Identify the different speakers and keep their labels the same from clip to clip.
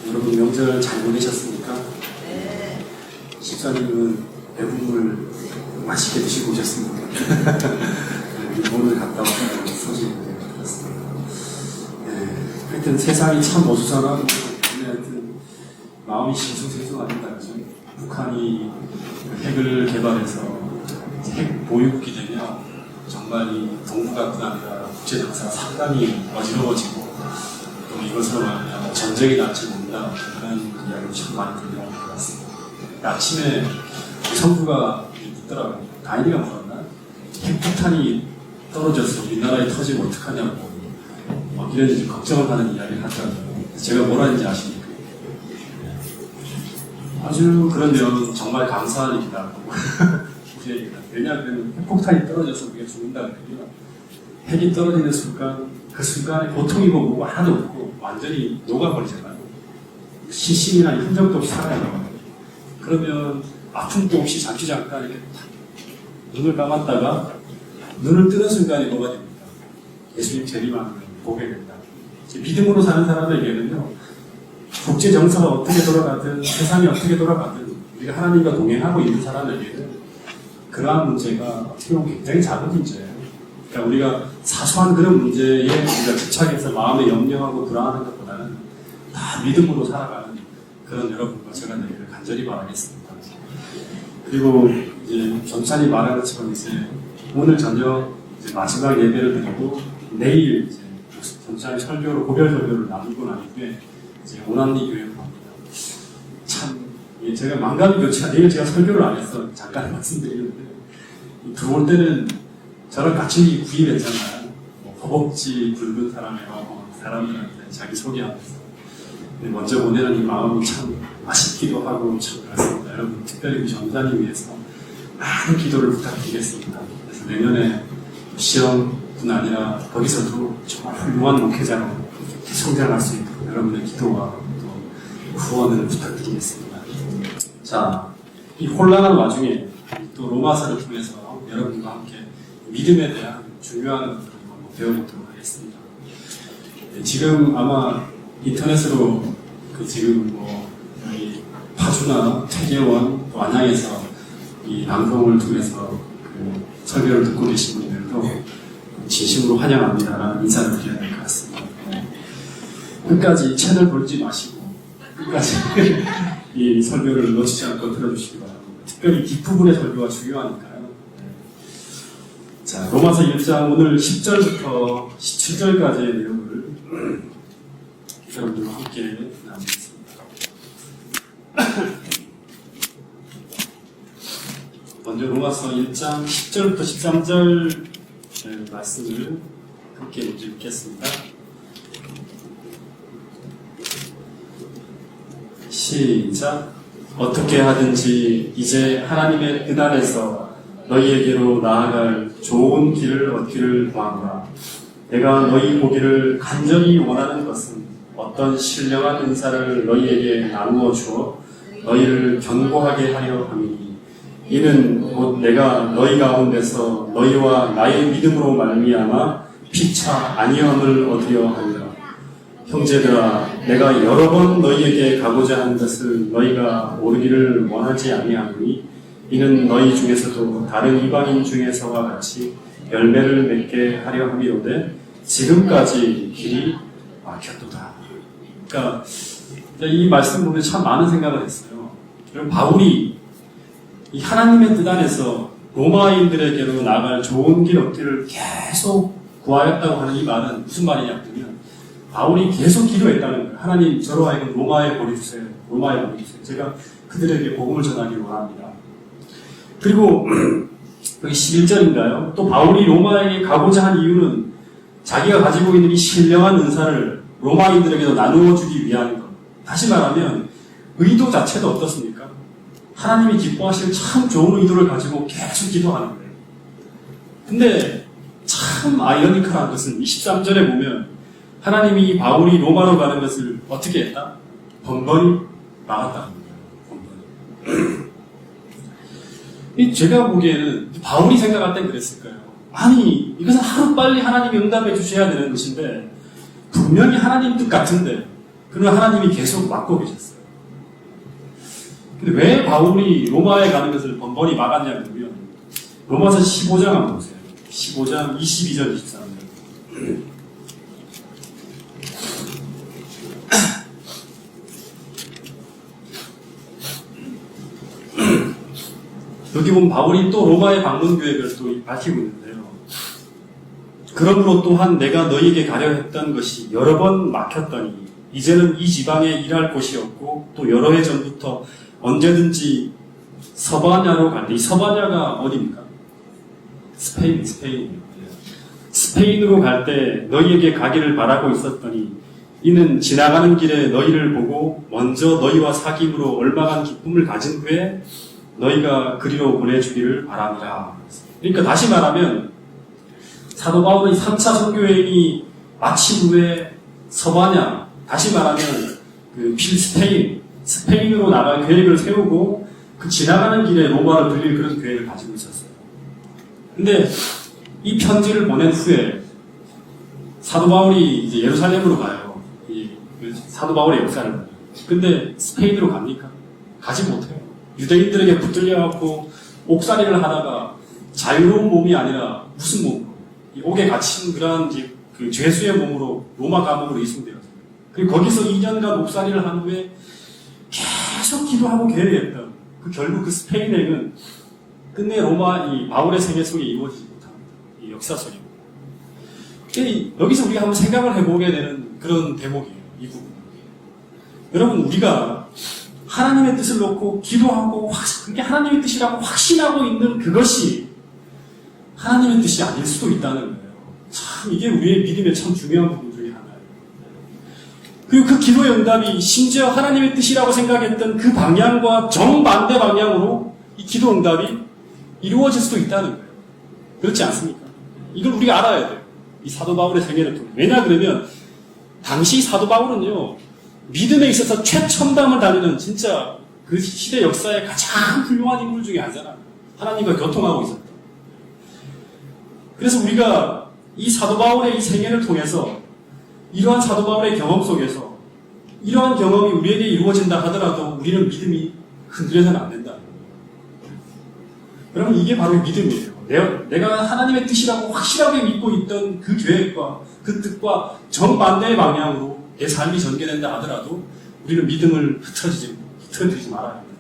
Speaker 1: 여러분 명절 잘 보내셨습니까? 네. 집사님은 배분물 맛있게 드시고 오셨습니까? 오늘 갔다 왔다는 소식을 들었습니다. 네. 하여튼 세상이 참 어수선하고 하여튼 마음이 싱숭생숭합니다. 북한이 핵을 개발해서 핵 보유국이 되면 정말 이 동북아뿐 아니라 국제 정세가 상당히 어지러워지고 또 이것으로 말하면 전쟁이 날지 모른다 그런 이야기를 참 많이 들려온 것 같습니다. 아침에 성부가 묻더라고요. 다인이가 물었나? 핵폭탄이 떨어져서 우리나라에 터지면 어떡하냐고 이런 이제 걱정을 하는 이야기를 하더라고요. 제가 뭐라 했는지 아십니까? 아주 그런데요 정말 감사한 일이다. 왜냐하면 핵폭탄이 떨어져서 우리가 죽는다 그러면 핵이 떨어지는 순간 그 순간에 고통이고 뭐고 하나도 없고 완전히 녹아버리잖아요. 시신이나 흔적도 없이 살아요. 그러면 아픔도 없이 잠깐 이렇게 눈을 감았다가 눈을 뜨는 순간에 뭐가 됩니까? 예수님 재림하는 걸 보게 된다. 믿음으로 사는 사람에게는요 국제 정서가 어떻게 돌아가든 세상이 어떻게 돌아가든 우리가 하나님과 동행하고 있는 사람에게는 그러한 문제가 어떻게 보면 굉장히 작은 문제예요. 그러니까 우리가 사소한 그런 문제에 우리가 집착해서 마음에 염려하고 불안한 것보다는 다 믿음으로 살아가는 그런 여러분과 제가 되기를 간절히 바라겠습니다. 그리고 이제 전찬이 말한 것처럼 이제 오늘 저녁 이제 마지막 예배를 드리고 내일 이제 전찬이 설교로 고별 설교를 나누고 난 이후에 이제 오남리 교회로 갑니다. 참 제가 망감이 교체가 내일 제가 설교를 안 해서 잠깐 말씀드리는데 들어올 때는 저랑 같이 구입했잖아요. 허벅지 굵은 사람이라고 사람들한테 자기 소개하면서 먼저 보내는 이 마음이 참 아쉽기도 하고 참 그렇습니다. 여러분 특별히 우리 전사님 위해서 많은 기도를 부탁드리겠습니다. 그래서 내년에 시험뿐 아니라 거기서도 정말 훌륭한 목회자로 성장할 수 있도록 여러분의 기도와 또 후원을 부탁드리겠습니다. 자, 이 혼란한 와중에 또 로마서를 통해서 여러분과 함께 믿음에 대한 중요한 것들을 배워보도록 하겠습니다. 지금 아마 인터넷으로 지금 여기 파주나 태계원 또 안양에서 이 방송을 통해서 설교를 듣고 계신 분들도 진심으로 환영합니다라는 인사를 드려야 될 것 같습니다. 끝까지 채널 돌지 마시고 끝까지 이 설교를 놓치지 않고 들어주시기 바랍니다. 특별히 뒷부분의 설교가 중요하니까요. 자, 로마서 1장 오늘 10절부터 17절까지의 내용을 여러분들과 함께 나누겠습니다. 먼저 로마서 1장 10절부터 13절 말씀을 함께 읽겠습니다. 시작. 어떻게 하든지 이제 하나님의 은혜에서 너희에게로 나아갈 좋은 길을 얻기를 구하노라. 내가 너희 보기를 간절히 원하는 것은 어떤 신령한 은사를 너희에게 나누어 주어 너희를 견고하게 하려 함이니 이는 곧 내가 너희 가운데서 너희와 나의 믿음으로 말미암아 피차 아니함을 얻으려 함이라. 형제들아, 내가 여러 번 너희에게 가고자 한 것을 너희가 모르기를 원하지 아니하노니 이는 너희 중에서도 다른 이방인 중에서와 같이 열매를 맺게 하려 함이로되 지금까지 길이 막혔도다. 그러니까 이 말씀 보면 참 많은 생각을 했어요. 그럼 바울이 이 하나님의 뜻 안에서 로마인들에게로 나갈 좋은 길 얻기를 계속 구하였다고 하는 이 말은 무슨 말이냐면 바울이 계속 기도했다는 거예요. 하나님 저로 하여금 로마에 보내주세요. 로마에 보내주세요. 제가 그들에게 복음을 전하기를 원합니다. 그리고 여기 11절인가요? 또 바울이 로마에 가고자 한 이유는 자기가 가지고 있는 이 신령한 은사를 로마인들에게도 나누어 주기 위한 것. 다시 말하면 의도 자체도 어떻습니까? 하나님이 기뻐하실 참 좋은 의도를 가지고 계속 기도하는 거예요. 근데 참 아이러니컬한 것은 23절에 보면 하나님이 바울이 로마로 가는 것을 어떻게 했다? 번번이 막았다는 거예요. 제가 보기에는 바울이 생각할 땐 그랬을 거예요. 아니 이것은 하루빨리 하나님이 응답해 주셔야 되는 것인데 분명히 하나님 뜻 같은데 그러나 하나님이 계속 막고 계셨어요. 근데 왜 바울이 로마에 가는 것을 번번이 막았냐면 로마서 15장 한번 보세요. 15장 22절 23절. 여기 보면 바울이 또 로마의 방문 계획을 또 밝히고 있는데요. 그러므로 또한 내가 너희에게 가려 했던 것이 여러 번 막혔더니 이제는 이 지방에 일할 곳이 없고 또 여러 해 전부터 언제든지 서바냐로 갈때 이 서바냐가 어디입니까? 스페인이에요. 스페인으로 갈 때 너희에게 가기를 바라고 있었더니 이는 지나가는 길에 너희를 보고 먼저 너희와 사귐으로 얼마간 기쁨을 가진 후에 너희가 그리로 보내주기를 바랍니다. 그러니까 다시 말하면 사도 바울의 3차 선교여행이 마친 후에 서바냐, 다시 말하면 그 스페인으로 나갈 계획을 세우고 그 지나가는 길에 로마를 들릴 그런 계획을 가지고 있었어요. 근데 이 편지를 보낸 후에 사도 바울이 이제 예루살렘으로 가요. 사도 바울의 역사를 봐요. 근데 스페인으로 갑니까? 가지 못해요. 유대인들에게 붙들려갖고 옥살이를 하다가 자유로운 몸이 아니라 무슨 몸으로? 옥에 갇힌 그러한 그 죄수의 몸으로 로마 감옥으로 이송되었어요. 그리고 거기서 2년간 옥살이를 한 후에 계속 기도하고 계획했던 결국 그 스페인 여행은 끝내 로마 이 바울의 생애 속에 이루어지지 못합니다. 이 역사 속에. 여기서 우리가 한번 생각을 해보게 되는 그런 대목이에요. 이 부분. 여러분 우리가 하나님의 뜻을 놓고 기도하고 그게 하나님의 뜻이라고 확신하고 있는 그것이 하나님의 뜻이 아닐 수도 있다는 거예요. 참 이게 우리의 믿음의 참 중요한 부분 중에 하나예요. 그리고 그 기도의 응답이 심지어 하나님의 뜻이라고 생각했던 그 방향과 정반대 방향으로 이 기도 응답이 이루어질 수도 있다는 거예요. 그렇지 않습니까? 이걸 우리가 알아야 돼요. 이 사도 바울의 생애를 통해. 왜냐 그러면 당시 사도 바울은요 믿음에 있어서 최첨단을 다루는 진짜 그 시대 역사의 가장 훌륭한 인물 중에 한 사람. 하나님과 교통하고 있었다. 그래서 우리가 이 사도 바울의 이 생애를 통해서 이러한 사도 바울의 경험 속에서 이러한 경험이 우리에게 이루어진다 하더라도 우리는 믿음이 흔들려서는 안 된다. 여러분 이게 바로 믿음이에요. 내가 하나님의 뜻이라고 확실하게 믿고 있던 그 계획과 그 뜻과 정반대의 방향으로 내 삶이 전개된다 하더라도 우리는 믿음을 흐트러뜨리지 말아야 합니다.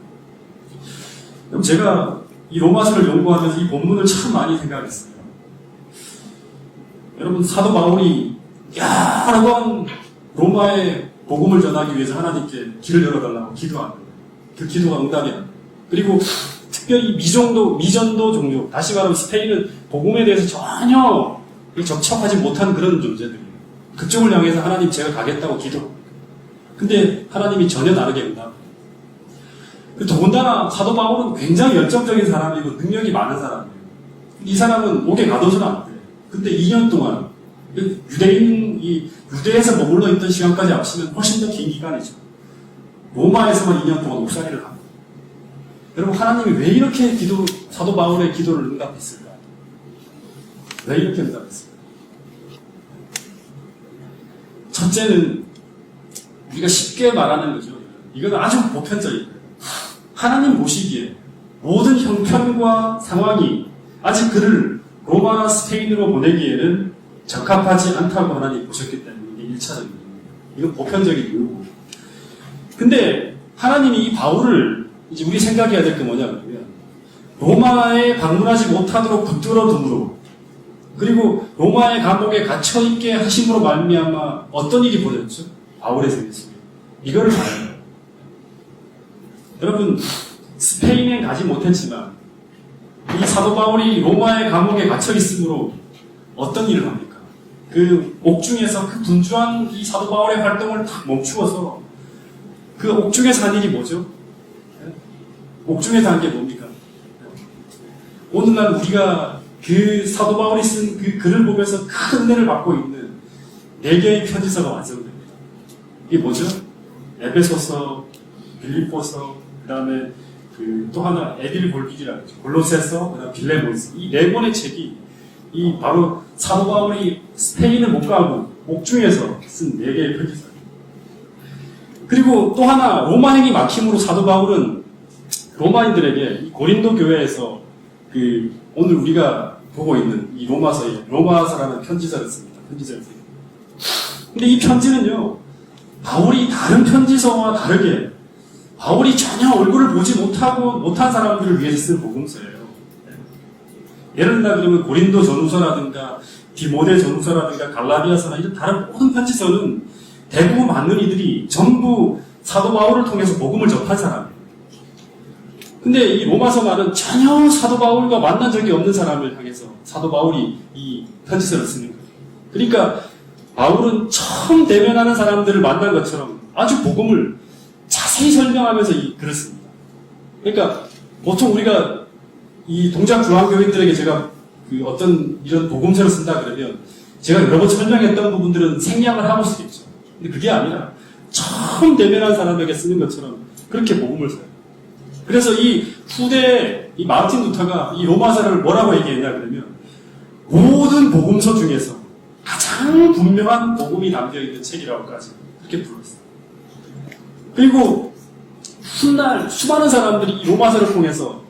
Speaker 1: 그럼 제가 이 로마서를 연구하면서 이 본문을 참 많이 생각했어요. 여러분 사도 바울이 여러 번 로마에 복음을 전하기 위해서 하나님께 길을 열어달라고 기도하는 거예요. 그 기도가 응답이 안 돼요. 그리고 특별히 미전도 종족, 다시 말하면 스페인은 복음에 대해서 전혀 접촉하지 못한 그런 존재들이에요. 그쪽을 향해서 하나님 제가 가겠다고 기도. 근데 하나님이 전혀 다르게 응답해요. 더군다나 사도 바울은 굉장히 열정적인 사람이고 능력이 많은 사람이에요. 이 사람은 옥에 가둬서는 안 돼요. 근데 2년 동안 유대에서 머물러 있던 시간까지 합치면 훨씬 더 긴 기간이죠. 로마에서만 2년 동안 옥살이를 합니다. 여러분 하나님이 왜 이렇게 사도 바울의 기도를 응답했을까? 왜 이렇게 응답했을까? 첫째는 우리가 쉽게 말하는 거죠. 이건 아주 보편적인 거예요. 하나님 보시기에 모든 형편과 상황이 아직 그를 로마나 스페인으로 보내기에는 적합하지 않다고 하나님 보셨기 때문에 이게 1차적인 이유입니다. 이건 보편적인 이유고. 근데 하나님이 이 바울을 이제 우리 생각해야 될 게 뭐냐 그러면 로마에 방문하지 못하도록 붙들어 둠으로 그리고 로마의 감옥에 갇혀있게 하심으로 말미암아 어떤 일이 벌어졌죠? 바울의 생애 속에. 이거를 봐야 해요. 여러분 스페인에 가지 못했지만 이 사도 바울이 로마의 감옥에 갇혀있으므로 어떤 일을 합니까? 그 옥중에서 그 분주한 이 사도 바울의 활동을 다 멈추어서 그 옥중에서 한 일이 뭐죠? 옥중에서 한 게 뭡니까? 오늘날 우리가 그 사도 바울이 쓴 그 글을 보면서 큰 은혜를 받고 있는 4개의 편지서가 완성됩니다. 이게 뭐죠? 에베소서, 빌립보서, 그 다음에 또 하나 에딜볼빅이라고 하죠. 골로새서, 그 다음 빌레몬서. 이 4권의 책이 이 바로 사도 바울이 스페인을 못 가고 옥중에서 쓴 4개의 편지서입니다. 그리고 또 하나 로마행이 막힘으로 사도 바울은 로마인들에게 이 고린도 교회에서 오늘 우리가 보고 있는 이 로마서라는 편지서를 씁니다. 편지서를 씁니다. 근데 이 편지는요, 바울이 다른 편지서와 다르게 바울이 전혀 얼굴을 보지 못한 사람들을 위해서 쓴 복음서예요. 예를 들면 그러면 고린도 전후서라든가 디모데 전후서라든가 갈라디아서나 이런 다른 모든 편지서는 대부분 많은 이들이 전부 사도 바울을 통해서 복음을 접한 사람이에요. 근데 이 로마서만은 전혀 사도 바울과 만난 적이 없는 사람을 향해서 사도 바울이 이 편지서를 쓰는 거예요. 그러니까 바울은 처음 대면하는 사람들을 만난 것처럼 아주 복음을 자세히 설명하면서 이 글을 씁니다. 그러니까 보통 우리가 이 동작 중앙교인들에게 제가 어떤 이런 복음서를 쓴다 그러면 제가 여러 번 설명했던 부분들은 생략을 하고 쓰겠죠. 근데 그게 아니라 처음 대면한 사람에게 쓰는 것처럼 그렇게 복음을 써요. 그래서 이 후대 이 마르틴 루터가 이 로마서를 뭐라고 얘기했냐 그러면 모든 복음서 중에서 가장 분명한 복음이 담겨있는 책이라고까지 그렇게 불렀어요. 그리고 훗날 수많은 사람들이 이 로마서를 통해서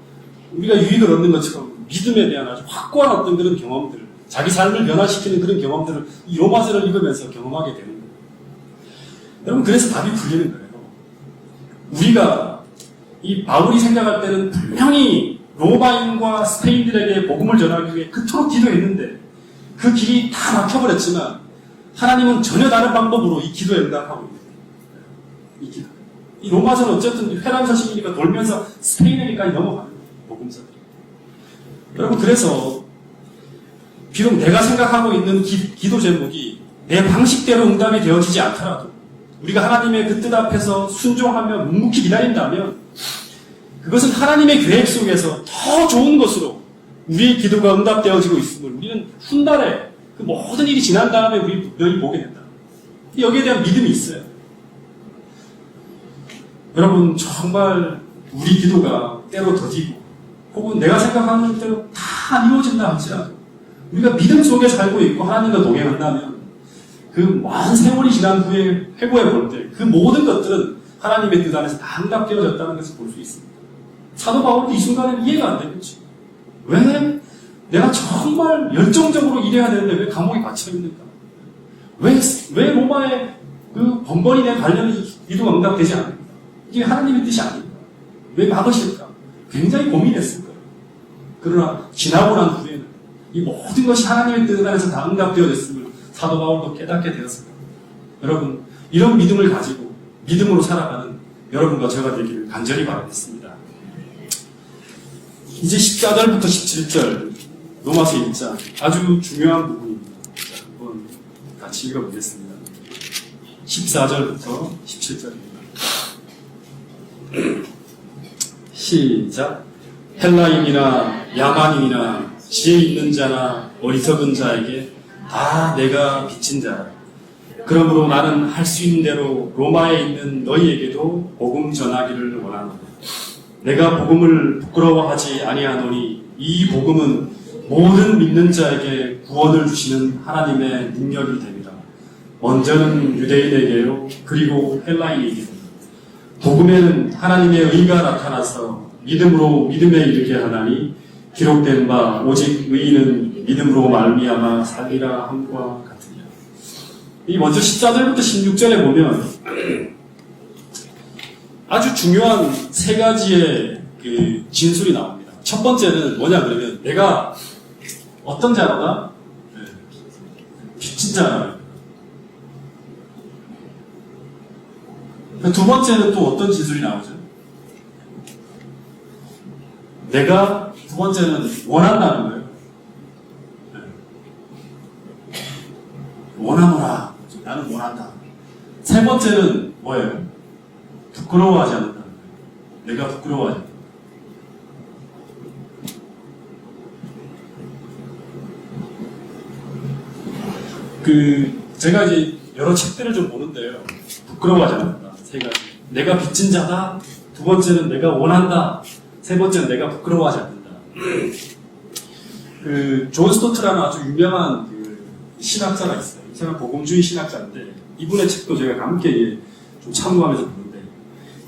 Speaker 1: 우리가 유익을 얻는 것처럼 믿음에 대한 아주 확고한 어떤 그런 경험들, 자기 삶을 변화시키는 그런 경험들을 이 로마서를 읽으면서 경험하게 되는 거예요. 여러분, 그래서 답이 풀리는 거예요. 우리가 이 바울이 생각할 때는 분명히 로마인과 스페인들에게 복음을 전하기 위해 그토록 기도했는데 그 길이 다 막혀버렸지만 하나님은 전혀 다른 방법으로 이 기도에 응답하고 있는 거예요. 이 기도. 이 로마서는 어쨌든 회람 서식이니까 돌면서 스페인에게까지 넘어가는 거예요. 복음서들이. 여러분, 그래서 비록 내가 생각하고 있는 기도 제목이 내 방식대로 응답이 되어지지 않더라도 우리가 하나님의 그 뜻 앞에서 순종하며 묵묵히 기다린다면 그것은 하나님의 계획 속에서 더 좋은 것으로 우리의 기도가 응답되어지고 있음을 우리는 훗날에 그 모든 일이 지난 다음에 우리 분명히 보게 된다. 여기에 대한 믿음이 있어요. 여러분, 정말 우리 기도가 때로 더디고 혹은 내가 생각하는 대로 다 안 이루어진다 할지라도 우리가 믿음 속에 살고 있고 하나님과 동행한다면 그 먼 세월이 지난 후에 회고해 볼 때 그 모든 것들은 하나님의 뜻 안에서 다 응답되어졌다는 것을 볼 수 있습니다. 사도 바울도 이 순간에는 이해가 안 되겠지. 왜 내가 정말 열정적으로 일해야 되는데 왜 감옥에 갇혀있는가? 왜 로마에 그 번번이 내 관련이 기도가 응답되지 않는가? 이게 하나님의 뜻이 아닌가? 왜 막으실까? 굉장히 고민했을 거예요. 그러나 지나고 난 후에는 이 모든 것이 하나님의 뜻 안에서 다 응답되어졌음을 사도 바울도 깨닫게 되었습니다. 여러분, 이런 믿음을 가지고 믿음으로 살아가는 여러분과 제가 되기를 간절히 바라겠습니다. 이제 14절부터 17절 로마서 1장 아주 중요한 부분입니다. 자, 한번 같이 읽어보겠습니다. 14절부터 17절입니다. 시작. 헬라인이나 야만인이나 지혜 있는 자나 어리석은 자에게 다 내가 빚진 자라. 그러므로 나는 할 수 있는 대로 로마에 있는 너희에게도 복음 전하기를 원하노라. 내가 복음을 부끄러워하지 아니하노니 이 복음은 모든 믿는 자에게 구원을 주시는 하나님의 능력이 됩니다. 먼저는 유대인에게요, 그리고 헬라인에게요. 복음에는 하나님의 의가 나타나서 믿음으로 믿음에 이르게 하나니 기록된 바 오직 의인은 믿음으로 말미암아 살리라 함과 같으니라. 이 먼저 14절부터 16절에 보면 아주 중요한 세 가지의 그 진술이 나옵니다. 첫 번째는 뭐냐 그러면 내가 어떤 자로다? 빚진 자라. 두 번째는 또 어떤 진술이 나오죠? 내가 두 번째는 원한다는 거예요. 원하노라. 나는 원한다. 세 번째는 뭐예요? 부끄러워하지 않는다는 거예요. 내가 부끄러워하지 않는다. 제가 이제 여러 책들을 좀 보는데요. 부끄러워하지 않는다. 세 가지. 내가 빚진 자다. 두 번째는 내가 원한다. 세 번째는 내가 부끄러워하지 않는다. 존 스토트라는 아주 유명한 신학자가 있어요. 이 사람 복음주의 신학자인데 이분의 책도 제가 함께 좀 참고하면서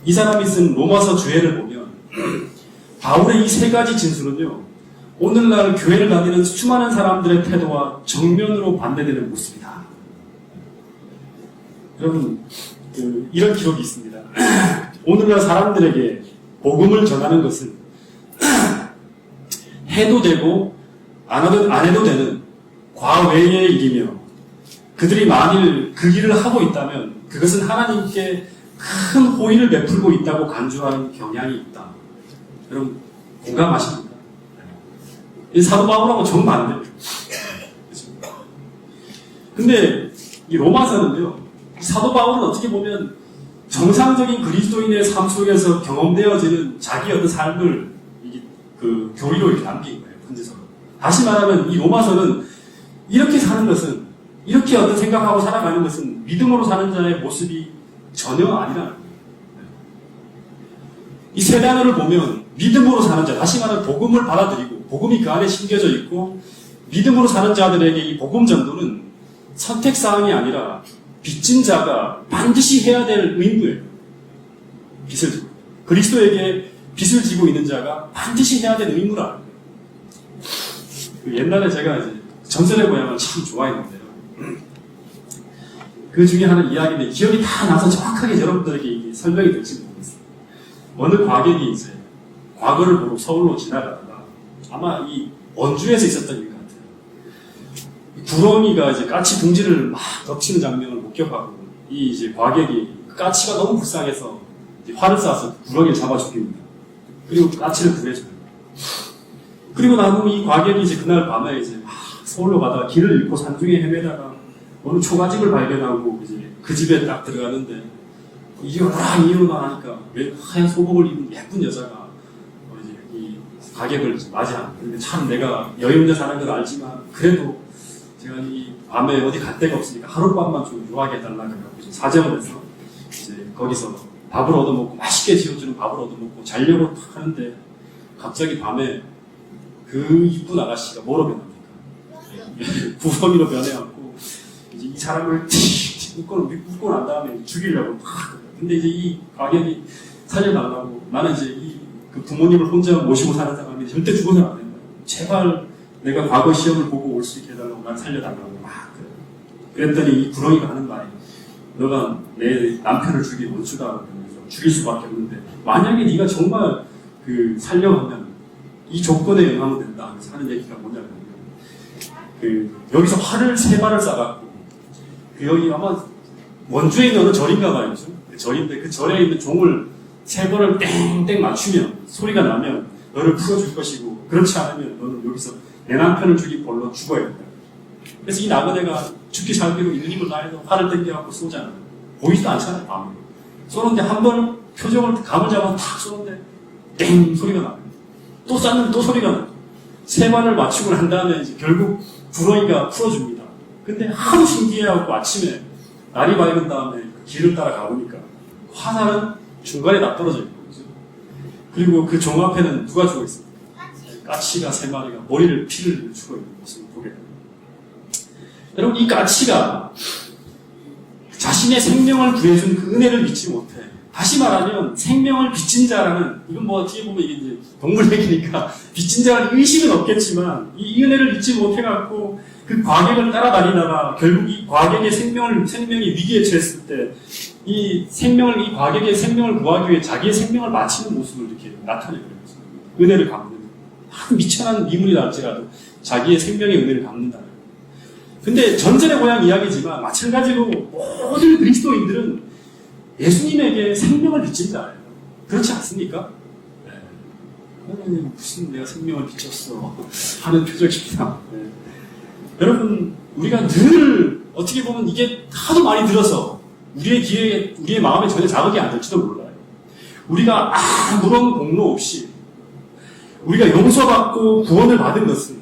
Speaker 1: 이 사람이 쓴 로마서 주해를 보면 바울의 이 세 가지 진술은요, 오늘날 교회를 다니는 수많은 사람들의 태도와 정면으로 반대되는 모습이다. 여러분, 이런 기록이 있습니다. 오늘날 사람들에게 복음을 전하는 것은 해도 되고 안 해도 되는 과외의 일이며, 그들이 만일 그 일을 하고 있다면 그것은 하나님께 큰 호의를 베풀고 있다고 간주하는 경향이 있다. 여러분, 공감하십니까? 이 사도 바울하고 정반대예요. 근데 이 로마서는요, 사도 바울은 어떻게 보면 정상적인 그리스도인의 삶 속에서 경험되어지는 자기 어떤 삶을 그 교리로 이렇게 남긴 거예요, 편지서로. 다시 말하면 이 로마서는 이렇게 사는 것은, 이렇게 어떤 생각하고 살아가는 것은 믿음으로 사는 자의 모습이 전혀 아니라는 거예요. 이 세 단어를 보면 믿음으로 사는 자, 다시 말하면 복음을 받아들이고 복음이 그 안에 심겨져 있고 믿음으로 사는 자들에게 이 복음 전도는 선택사항이 아니라 빚진 자가 반드시 해야 될 의무예요. 빚을 지고. 그리스도에게 빚을 지고 있는 자가 반드시 해야 될 의무라는 거예요. 옛날에 제가 이제 전설의 고향을 참 좋아했는데요. 그 중에 하나 이야기인데 기억이 다 나서 정확하게 여러분들에게 설명이 될지 모르겠어요. 어느 과객이 이제 과거를 보러 서울로 지나가다가 아마 이 원주에서 있었던 일 같아요. 구렁이가 이제 까치 둥지를 막 덮치는 장면을 목격하고 이 이제 과객이 까치가 너무 불쌍해서 활을 쏴서 구렁이를 잡아 죽입니다. 그리고 까치를 구해줘요. 그리고 나서 이 과객이 이제 그날 밤에 이제 막 서울로 가다가 길을 잃고 산중에 헤매다가 어느 초가집을 발견하고 이제 그 집에 딱 들어가는데 일어나 하니까 왜 하얀 소복을 입은 예쁜 여자가 이제 이 가객을 맞이하는. 근데 참 내가 여유 있는 사람인 걸 알지만 그래도 제가 이 밤에 어디 갈 데가 없으니까 하룻밤만 좀 유하게 해달라 그래가지고 사정을 해서 이제 거기서 밥을 얻어먹고 맛있게 지어주는 밥을 얻어먹고 자려고 하는데 갑자기 밤에 그 이쁜 아가씨가 뭐로 변합니까? 구렁이로 변해갖고 이제 이 사람을 묶고 난 다음에 죽이려고 막. 근데 이제 이 가격이 살려달라고, 나는 이제 그 부모님을 혼자 모시고 사는 사람이 절대 죽어서는 안 된다. 제발 내가 과거 시험을 보고 올 수 있게 해달라고, 난 살려달라고 막 그랬더니 이 구렁이가 하는 말이, 너가 내 남편을 죽인 원수다. 그러면서 죽일 수밖에 없는데 만약에 네가 정말 그 살려가면 이 조건에 응하면 된다 하면서 하는 얘기가 뭐냐면, 여기서 활을 3발을 쏴갖고 여기 아마 원주에 있는 어느 절인가 봐요. 그 절인데 그 절에 있는 종을 3번을 땡땡 맞추면, 소리가 나면 너를 풀어줄 것이고, 그렇지 않으면 너는 여기서 내 남편을 죽인 벌로 죽어야 된다. 그래서 이 나그네가 죽기 살기로 있는 힘을 다해서 활을 땡겨갖고 쏘잖아요. 보이지도 않잖아요, 밤에. 쏘는데 한 번 표정을 감을 잡아서 탁 쏘는데 땡 소리가 나요. 또 쐈는데 또 소리가 나요. 3발을 맞추고 난 다음에 이제 결국 구렁이가 풀어줍니다. 근데 하도 신기해하고 아침에 날이 밝은 다음에 길을 따라 가보니까 화살은 중간에 다 떨어져 있는 거죠. 그리고 그 종 앞에는 누가 죽어 있습니까? 까치가 3마리가 머리를 피를 죽어 있는 모습을 보게 됩니다. 여러분, 이 까치가 자신의 생명을 구해준 그 은혜를 믿지 못해. 다시 말하면 생명을 빚진 자라는, 이건 뭐 어떻게 보면 이게 이제 동물 얘기니까 빚진 자라는 의식은 없겠지만 이 은혜를 믿지 못해갖고 그 과객을 따라다니다가 결국 이 과객의 생명이 위기에 처했을 때 이 과객의 생명을 구하기 위해 자기의 생명을 바치는 모습을 이렇게 나타내는 거죠. 은혜를 갚는. 한 미천한 미물이 날지라도 자기의 생명의 은혜를 갚는다. 근데 전설의 고향 이야기지만 마찬가지로 모든 그리스도인들은 예수님에게 생명을 빚진 자예요. 그렇지 않습니까? 네. 무슨 내가 생명을 빚졌어 하는 표정입니다. 네. 여러분, 우리가 늘 어떻게 보면 이게 하도 많이 들어서 우리의 마음에 전혀 자극이 안 될지도 몰라요. 우리가 아무런 공로 없이 우리가 용서받고 구원을 받은 것은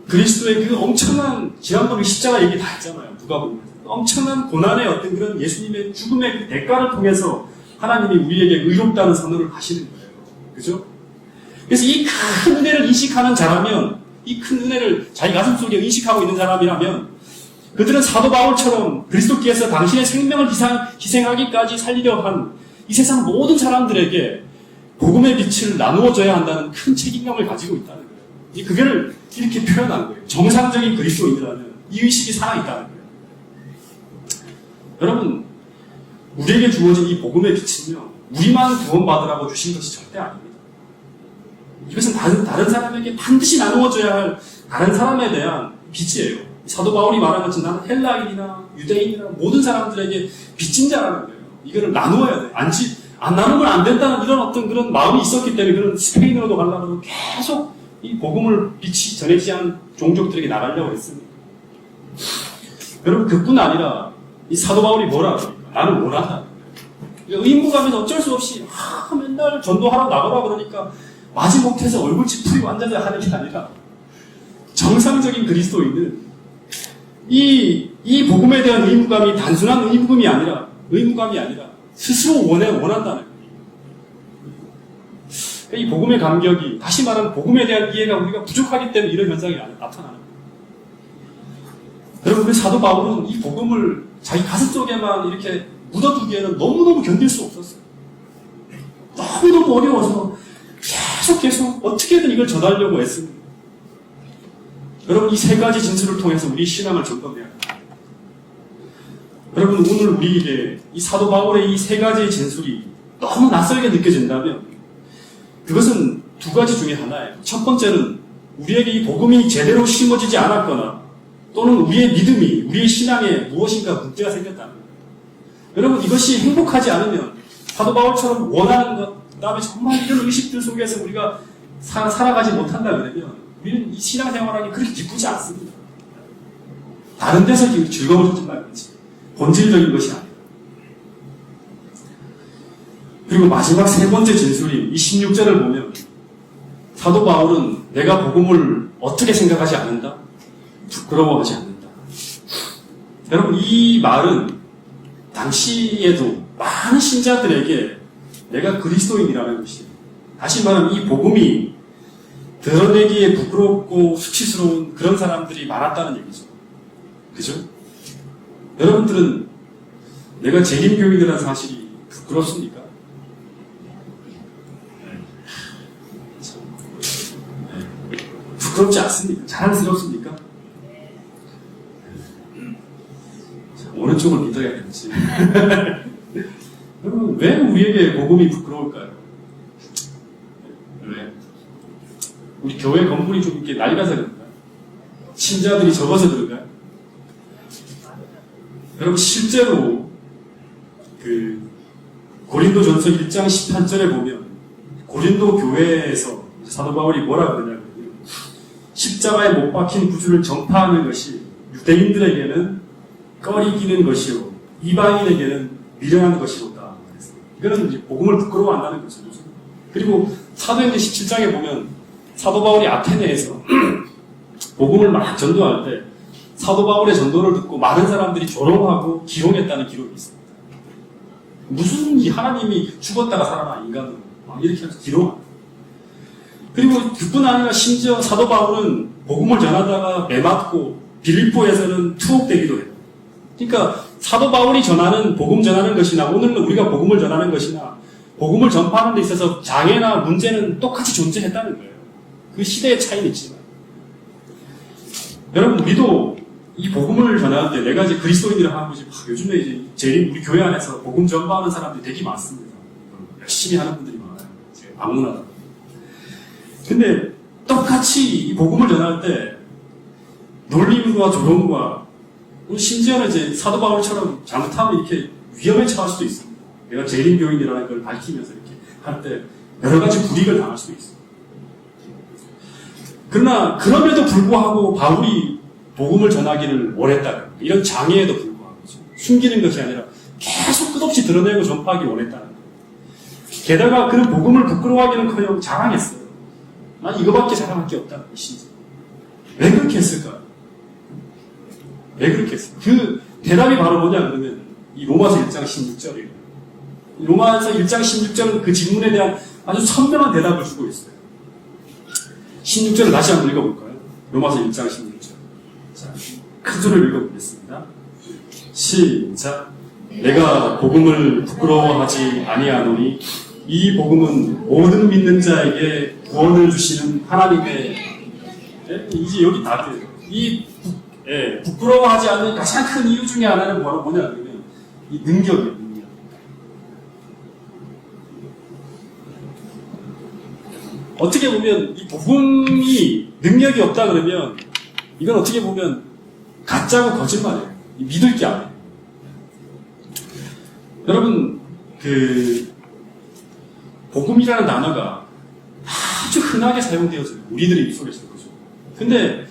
Speaker 1: 그리스도의 그 엄청난, 지난번에 십자가 얘기 다 했잖아요. 누가 보면 엄청난 고난의 어떤 그런 예수님의 죽음의 그 대가를 통해서 하나님이 우리에게 의롭다는 선언을 하시는 거예요. 그죠? 그래서 이 큰 은혜를 인식하는 자라면, 이 큰 은혜를 자기 가슴 속에 인식하고 있는 사람이라면, 그들은 사도 바울처럼 그리스도께서 당신의 생명을 희생하기까지 살리려 한 이 세상 모든 사람들에게 복음의 빛을 나누어줘야 한다는 큰 책임감을 가지고 있다는 거예요. 이 그거를 이렇게 표현한 거예요. 정상적인 그리스도인이라면 이 의식이 살아있다는 거예요. 여러분, 우리에게 주어진 이 복음의 빛은요, 우리만 구원받으라고 주신 것이 절대 아닙니다. 이것은 다른 사람에게 반드시 나누어줘야 할 다른 사람에 대한 빛이에요. 사도 바울이 말한 것처럼 나는 헬라인이나 유대인이나 모든 사람들에게 빚진 자라는 거예요. 이거를 나누어야 돼요. 안 나누면 안 된다는 이런 어떤 그런 마음이 있었기 때문에 그런 스페인어로도 가려고 계속 이 복음을 빛이 전해지지 않은 종족들에게 나가려고 했습니다. 여러분, 그뿐 아니라 이 사도 바울이 뭐라 그러니까 나는 원하다. 의무감에서 어쩔 수 없이 맨날 전도하러 나가라 그러니까 마지못해서 얼굴 찌푸리고 앉아서 하는 게 아니라 정상적인 그리스도인은 이 복음에 대한 의무감이 단순한 의무감이 아니라 스스로 원한다는 거예요. 이 복음의 감격이, 다시 말하면 복음에 대한 이해가 우리가 부족하기 때문에 이런 현상이 나타나는 거예요. 여러분, 사도 바울은 이 복음을 자기 가슴 속에만 이렇게 묻어두기에는 너무너무 견딜 수 없었어요. 너무너무 어려워서 계속 어떻게든 이걸 전하려고 했습니다. 여러분, 이 세 가지 진술을 통해서 우리 신앙을 점검해야 합니다. 여러분, 오늘 우리에게 이 사도 바울의 이 세 가지의 진술이 너무 낯설게 느껴진다면 그것은 두 가지 중에 하나예요. 첫 번째는 우리에게 이 복음이 제대로 심어지지 않았거나 또는 우리의 믿음이, 우리의 신앙에 무엇인가 문제가 생겼다는 거예요. 여러분, 이것이 행복하지 않으면 사도 바울처럼 원하는 것, 그 다음에 정말 이런 의식들 속에서 우리가 살아가지 못한다 그러면 우리는 이 신앙생활하기 그렇게 기쁘지 않습니다. 다른 데서 즐거움을 찾지 말지 본질적인 것이 아니에요. 그리고 마지막 세 번째 진술인 이 16절을 보면 사도 바울은 내가 복음을 어떻게 생각하지 않는다? 부끄러워하지 않는다. 여러분, 이 말은 당시에도 많은 신자들에게 내가 그리스도인이라는 것이, 다시 말하면 이 복음이 드러내기에 부끄럽고 수치스러운 그런 사람들이 많았다는 얘기죠. 그죠? 여러분들은 내가 재림교인이라는 사실이 부끄럽습니까? 부끄럽지 않습니까? 자랑스럽습니까? 오른쪽을 믿어야 되지. 여러분, 왜 우리에게 복음이 부끄러울까요? 왜? 우리 교회 건물이 좀 이렇게 낡아서 그런가요? 신자들이 적어서 그런가요? 여러분, 실제로 고린도전서 1장 18절에 보면 고린도 교회에서 사도 바울이 뭐라 그러냐면요, 십자가에 못 박힌 구주를 전파하는 것이 유대인들에게는 꺼리기는 것이요 이방인에게는 미련한 것이로다. 이거는 이제 복음을 부끄러워한다는 거죠. 그리고 사도행전 17장에 보면 사도 바울이 아테네에서 복음을 막 전도할 때 사도 바울의 전도를 듣고 많은 사람들이 조롱하고 기롱했다는 기록이 있습니다. 무슨 하나님이 죽었다가 살아나 인간은 막 이렇게 해서 기롱합니다. 그리고 그뿐 아니라 심지어 사도 바울은 복음을 전하다가 매맞고 빌립보에서는 투옥되기도 해요. 그러니까 사도 바울이 전하는 복음 전하는 것이나 오늘은 우리가 복음을 전하는 것이나 복음을 전파하는 데 있어서 장애나 문제는 똑같이 존재했다는 거예요. 그 시대의 차이는 있지만 여러분, 우리도 이 복음을 전할 때 내가 이제 그리스도인이라고 하는 거지, 요즘에 이제 우리 교회 안에서 복음 전파하는 사람들이 되게 많습니다. 열심히 하는 분들이 많아요. 방문하다. 근데 똑같이 이 복음을 전할 때 놀림과 조롱과 심지어는 이제 사도 바울처럼 잘못하면 이렇게 위험에 처할 수도 있습니다. 내가 재림교인이라는 걸 밝히면서 이렇게 할 때 여러 가지 불이익을 당할 수도 있습니다. 그러나 그럼에도 불구하고 바울이 복음을 전하기를 원했다. 이런 장애에도 불구하고 숨기는 것이 아니라 계속 끝없이 드러내고 전파하기 원했다는 거예요. 게다가 그는 복음을 부끄러워하기는커녕 자랑했어요. 난 이거밖에 자랑할 게 없다는 것이지. 왜 그렇게 했을까? 왜 그렇게 했을까? 그 대답이 바로 뭐냐 그러면 이 로마서 1장 16절이에요. 로마서 1장 16절은 그 질문에 대한 아주 선명한 대답을 주고 있어요. 16절을 다시 한번 읽어볼까요? 로마서 1장 16절. 자, 큰 소리로 읽어보겠습니다. 시작. 내가 복음을 부끄러워하지 아니하노니 이 복음은 모든 믿는 자에게 구원을 주시는 하나님의 이제 여기 다들 부끄러워하지 않는 가장 큰 이유 중에 하나는 뭐냐면 이 능력이에요. 능력. 어떻게 보면 이 복음이 능력이 없다 그러면 이건 어떻게 보면 가짜고 거짓말이에요. 믿을 게 아니에요. 여러분 복음이라는 단어가 아주 흔하게 사용되어져요. 우리들의 입속에서. 그죠? 근데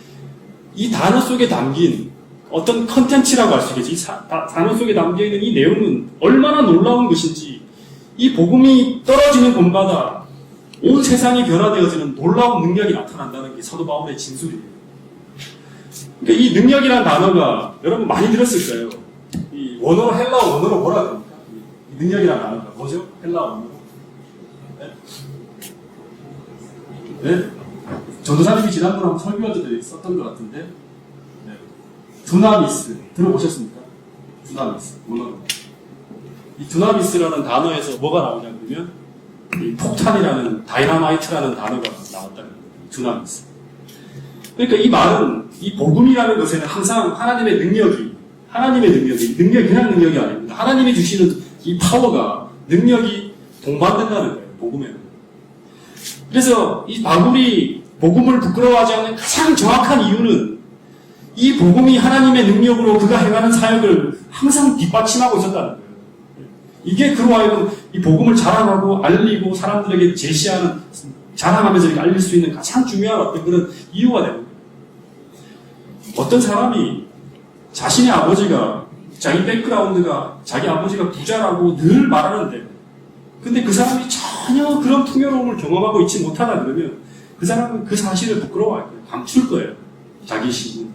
Speaker 1: 이 단어 속에 담긴 어떤 컨텐츠라고 할 수 있겠지. 이 단어 속에 담겨있는 이 내용은 얼마나 놀라운 것인지 이 복음이 떨어지는 곳마다 온 세상이 변화되어지는 놀라운 능력이 나타난다는 게 사도 바울의 진술이에요. 그러니까 이 능력이라는 단어가 여러분 많이 들었을 거예요. 이 원어로 헬라어 원어로 뭐라 그럽니까? 이 능력이라는 단어가 뭐죠? 헬라어 원어로. 네? 전도사님이 지난번에 한번 설교할 때 썼던 것 같은데 네. 두나미스 들어보셨습니까? 두나미스 원어로. 이 두나미스라는 단어에서 뭐가 나오냐 그러면 이 폭탄이라는 다이나마이트라는 단어가 나왔다는 거예요. 두나미스. 그러니까 이 말은 이 복음이라는 것에는 항상 하나님의 능력이 그냥 능력이 아닙니다. 하나님이 주시는 이 파워가 능력이 동반된다는 거예요. 복음에는. 그래서 이 바울이 복음을 부끄러워하지 않는 가장 정확한 이유는 이 복음이 하나님의 능력으로 그가 행하는 사역을 항상 뒷받침하고 있었다는 거예요. 이게 그로 하여금 이 복음을 자랑하고 알리고 사람들에게 제시하는, 자랑하면서 이렇게 알릴 수 있는 가장 중요한 어떤 그런 이유가 되는 거예요. 어떤 사람이 자신의 아버지가, 자기 백그라운드가, 자기 아버지가 부자라고 늘 말하는데, 근데 그 사람이 전혀 그런 풍요로움을 경험하고 있지 못하다 그러면 그 사람은 그 사실을 부끄러워할 거예요. 감출 거예요. 자기 신분.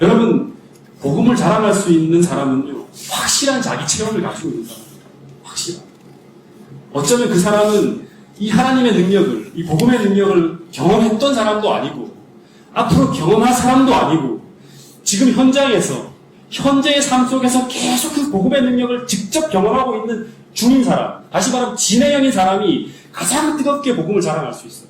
Speaker 1: 여러분, 복음을 자랑할 수 있는 사람은요, 확실한 자기 체험을 가지고 있는 사람이에요. 확실한. 어쩌면 그 사람은 이 하나님의 능력을, 이 복음의 능력을 경험했던 사람도 아니고, 앞으로 경험할 사람도 아니고, 지금 현장에서, 현재의 삶 속에서 계속 그 복음의 능력을 직접 경험하고 있는 중인 사람, 다시 말하면 진행형인 사람이 가장 뜨겁게 복음을 자랑할 수 있어요.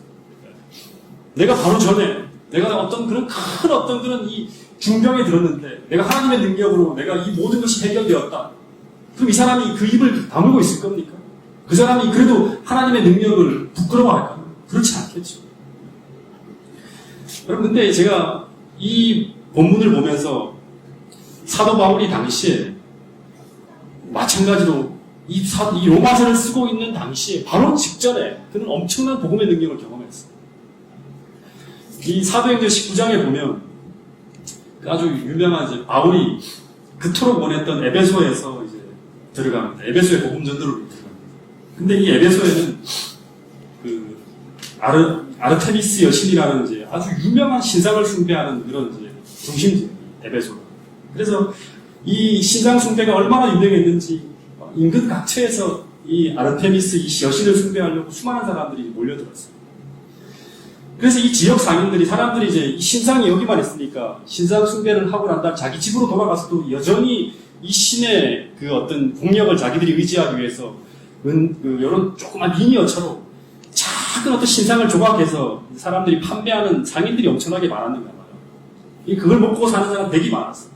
Speaker 1: 내가 바로 전에, 내가 어떤 그런 이 중병에 들었는데, 내가 하나님의 능력으로 내가 이 모든 것이 해결되었다. 그럼 이 사람이 그 입을 다물고 있을 겁니까? 그 사람이 그래도 하나님의 능력을 부끄러워할까요? 그렇지 않겠죠. 여러분, 근데 제가 이 본문을 보면서 사도 바울이 당시에 마찬가지로 이 로마서를 쓰고 있는 당시에 바로 직전에 그는 엄청난 복음의 능력을 경험했어요. 이 사도행전 19장에 보면 아주 유명한 이제 바울이 그토록 원했던 에베소에서 이제 들어갑니다. 에베소의 복음 전도를 들어갑니다. 근데 이 에베소에는 그 아르테미스 여신이라는 이제 아주 유명한 신상을 숭배하는 그런 이제 중심지 에베소가. 그래서 이 신상 숭배가 얼마나 유명했는지 인근 각처에서 이 아르테미스 이 여신을 숭배하려고 수많은 사람들이 몰려들었어요. 그래서 이 지역 상인들이, 사람들이 이제 이 신상이 여기만 있으니까 신상 숭배를 하고 난 다음 자기 집으로 돌아가서도 여전히 이 신의 그 어떤 공력을 자기들이 의지하기 위해서 이런 조그만 미니어처럼 작은 어떤 신상을 조각해서 사람들이 판매하는 상인들이 엄청나게 많았는가 봐요. 그걸 먹고 사는 사람 되게 많았어요.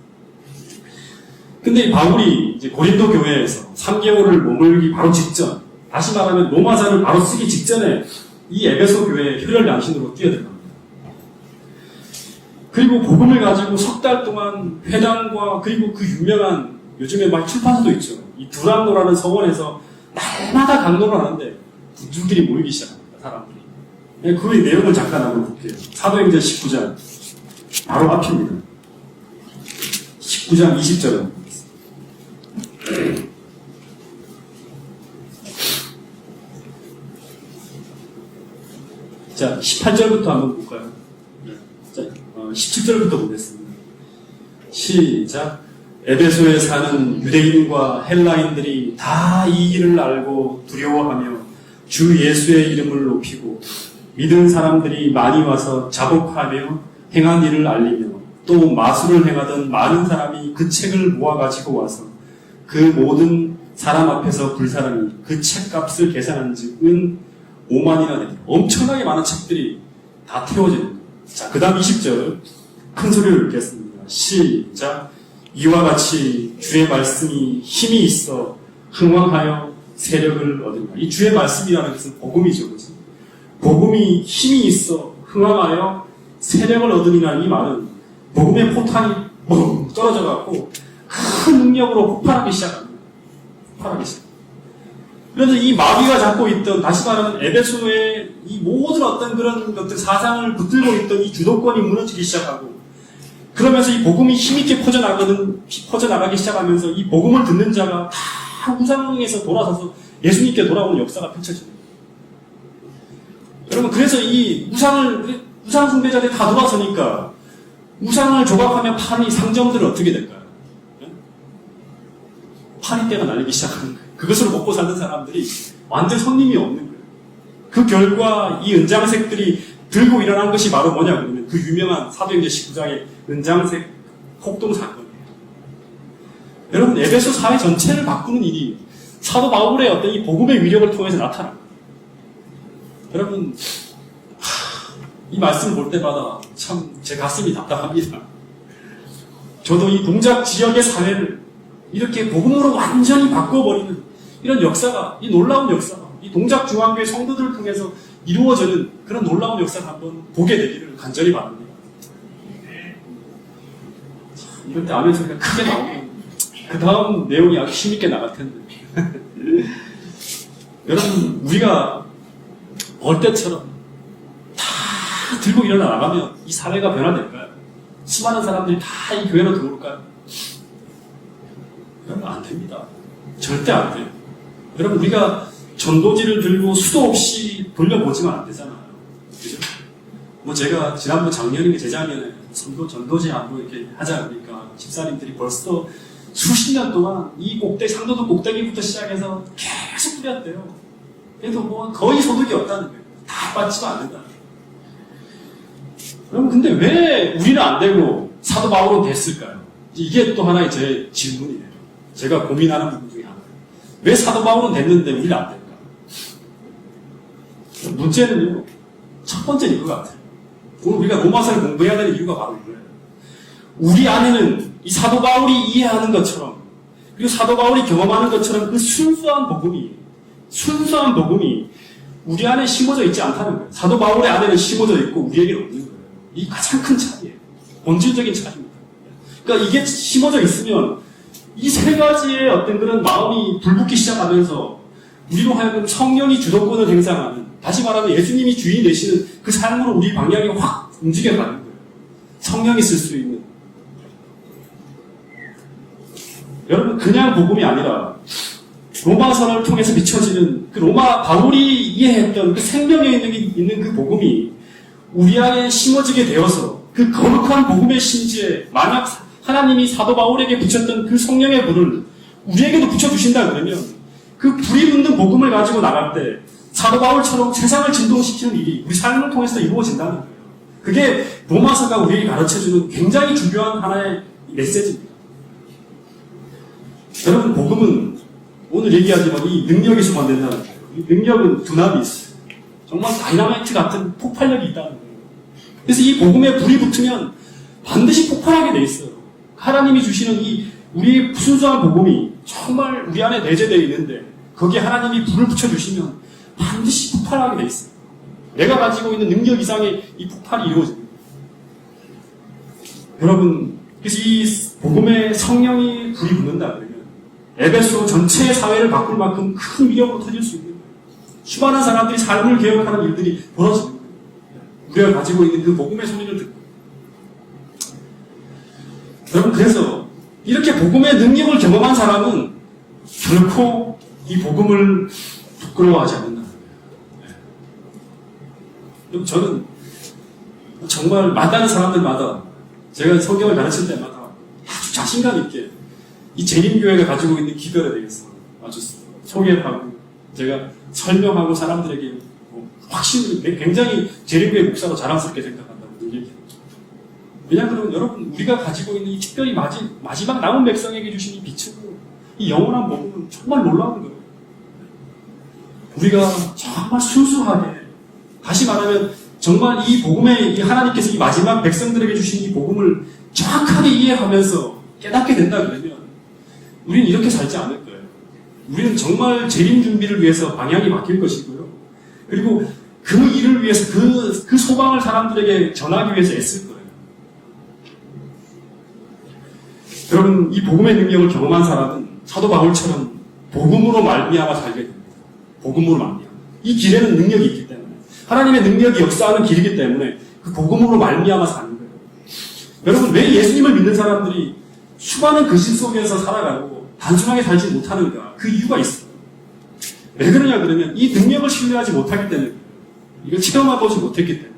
Speaker 1: 근데 바울이 이제 고린도 교회에서 3개월을 머물기 바로 직전, 다시 말하면 로마서를 바로 쓰기 직전에 이 에베소 교회에 혈혈양신으로 뛰어들어갑니다. 그리고 복음을 가지고 석 달 동안 회당과 그리고 그 유명한 요즘에 막 출판사도 있죠. 이 두란노라는 서원에서 날마다 강론을 하는데 군중들이 모이기 시작합니다. 사람들이. 그 내용을 잠깐 한번 볼게요. 사도행전 19장 바로 앞입니다. 19장 20절은 자, 18절부터 한번 볼까요? 자, 17절부터 보겠습니다. 시작. 에베소에 사는 유대인과 헬라인들이 다 이 일을 알고 두려워하며 주 예수의 이름을 높이고 믿은 사람들이 많이 와서 자복하며 행한 일을 알리며 또 마술을 행하던 많은 사람이 그 책을 모아가지고 와서 그 모든 사람 앞에서 불사람이 그 책값을 계산한 적은 5만이나 됩니다. 엄청나게 많은 책들이 다 태워지는 거예요. 자, 그 다음 20절 큰 소리를 읽겠습니다. 시작. 이와 같이 주의 말씀이 힘이 있어 흥왕하여 세력을 얻으리라. 이 주의 말씀이라는 것은 복음이죠. 그렇지? 복음이 힘이 있어 흥왕하여 세력을 얻으리라는 이 말은 복음의 포탄이 멍 떨어져갖고 큰 능력으로 폭발하기 시작합니다. 폭발하기 시작. 그래서 이 마귀가 잡고 있던, 다시 말하면 에베소의 이 모든 어떤 그런 것들 사상을 붙들고 있던 이 주도권이 무너지기 시작하고, 그러면서 이 복음이 힘있게 퍼져나가기 시작하면서 이 복음을 듣는 자가 다 우상에서 돌아서서 예수님께 돌아오는 역사가 펼쳐집니다. 여러분, 그래서 이 우상 숭배자들이 다 돌아서니까 우상을 조각하면 판이 상점들은 어떻게 될까요? 파리떼가 날리기 시작하는 거예요. 그것으로 먹고 사는 사람들이 완전 손님이 없는 거예요. 그 결과 이 은장색들이 들고 일어난 것이 바로 뭐냐 그러면 그 유명한 사도행전 19장의 은장색 폭동 사건이에요. 여러분, 에베소 사회 전체를 바꾸는 일이 사도 바울의 어떤 이 복음의 위력을 통해서 나타납니다. 여러분, 이 말씀을 볼 때마다 참 제 가슴이 답답합니다. 저도 이 동작 지역의 사회를 이렇게 복음으로 완전히 바꿔버리는 이런 역사가, 이 놀라운 역사가 이 동작 중앙교회 성도들을 통해서 이루어지는 그런 놀라운 역사를 한번 보게 되기를 간절히 바랍니다. 이럴 때 아멘 소리가 크게 나오면 그 다음 내용이 아주 힘있게 나갈 텐데. 여러분, 우리가 볼 때처럼 다 들고 일어나 나가면 이 사회가 변화될까요? 수많은 사람들이 다 이 교회로 들어올까요? 여러분, 안 됩니다. 절대 안 돼요. 여러분, 우리가 전도지를 들고 수도 없이 돌려보지만 안 되잖아요. 그죠? 뭐 제가 지난번 작년인가 재작년에 전도지 한번 이렇게 하자 그러니까 집사님들이 벌써 수십 년 동안 이 상도도 꼭대기부터 시작해서 계속 뿌렸대요. 그래도 뭐 거의 소득이 없다는 거예요. 다 빠지면 안 된다는 거예요. 여러분, 근데 왜 우리는 안 되고 사도 바울은 됐을까요? 이게 또 하나의 제 질문이에요. 제가 고민하는 부분 중에 하나예요. 왜 사도 바울은 됐는데 우리는 안 될까? 문제는요, 첫 번째는 이거 같아요. 오늘 우리가 로마서를 공부해야 되는 이유가 바로 이거예요. 우리 안에는 이 사도 바울이 이해하는 것처럼, 그리고 사도 바울이 경험하는 것처럼 그 순수한 복음이 우리 안에 심어져 있지 않다는 거예요. 사도 바울의 안에는 심어져 있고 우리에게는 없는 거예요. 이 가장 큰 차이예요. 본질적인 차이입니다. 그러니까 이게 심어져 있으면 이 세 가지의 어떤 그런 마음이 불붙기 시작하면서 우리로 하여금 성령이 주도권을 행사하는, 다시 말하면 예수님이 주인 되시는 그 삶으로 우리 방향이 확 움직여가는 거예요. 성령이 쓸 수 있는. 여러분, 그냥 복음이 아니라 로마서를 통해서 비춰지는 그 바울이 이해했던 그 생명에 있는 그 복음이 우리 안에 심어지게 되어서 그 거룩한 복음의 심지에 만약 하나님이 사도 바울에게 붙였던 그 성령의 불을 우리에게도 붙여주신다 그러면 그 불이 붙는 복음을 가지고 나갈 때 사도 바울처럼 세상을 진동시키는 일이 우리 삶을 통해서 이루어진다는 거예요. 그게 로마서가 우리에게 가르쳐주는 굉장히 중요한 하나의 메시지입니다. 여러분, 복음은 오늘 얘기하지만 이 능력이 수반된다는 거예요. 이 능력은 두나미스, 정말 다이나마이트 같은 폭발력이 있다는 거예요. 그래서 이 복음에 불이 붙으면 반드시 폭발하게 돼 있어요. 하나님이 주시는 이 우리의 순수한 복음이 정말 우리 안에 내재되어 있는데 거기에 하나님이 불을 붙여주시면 반드시 폭발하게 돼 있어요. 내가 가지고 있는 능력 이상의 이 폭발이 이루어집니다. 여러분, 그래서 이 복음에 성령이 불이 붙는다 그러면 에베소 전체의 사회를 바꿀 만큼 큰 위력으로 터질 수 있는 거예요. 수많은 사람들이 삶을 개혁하는 일들이 벌어지는 거예요. 우리가 가지고 있는 그 복음의 소리를 듣고. 여러분, 그래서 이렇게 복음의 능력을 경험한 사람은 결코 이 복음을 부끄러워하지 않는다는 거예요. 저는 정말 만나는 사람들마다 제가 성경을 가르칠 때마다 아주 자신감 있게 이 재림교회가 가지고 있는 기별에 대해서 아주 소개를 하고 제가 설명하고 사람들에게 확신을 굉장히 재림교회 목사로 자랑스럽게 생각한다고 얘기해요. 왜냐하면 여러분, 우리가 가지고 있는 이 특별히 마지막 남은 백성에게 주신 이 빛은 이 영원한 복음은 정말 놀라운 거예요. 우리가 정말 순수하게, 다시 말하면 정말 이 복음의, 이 하나님께서 이 마지막 백성들에게 주신 이 복음을 정확하게 이해하면서 깨닫게 된다 그러면 우리는 이렇게 살지 않을 거예요. 우리는 정말 재림 준비를 위해서 방향이 바뀔 것이고요. 그리고 그 일을 위해서 그 소망을 사람들에게 전하기 위해서 애쓸 거예요. 여러분, 이 복음의 능력을 경험한 사람은 사도 바울처럼 복음으로 말미암아 살게 됩니다. 복음으로 말미암아. 이 길에는 능력이 있기 때문에, 하나님의 능력이 역사하는 길이기 때문에 그 복음으로 말미암아 사는 거예요. 여러분, 왜 예수님을 믿는 사람들이 수많은 거짓 속에서 살아가고 단순하게 살지 못하는가? 그 이유가 있어요. 왜 그러냐 그러면 이 능력을 신뢰하지 못하기 때문에, 이걸 체험해보지 못했기 때문에.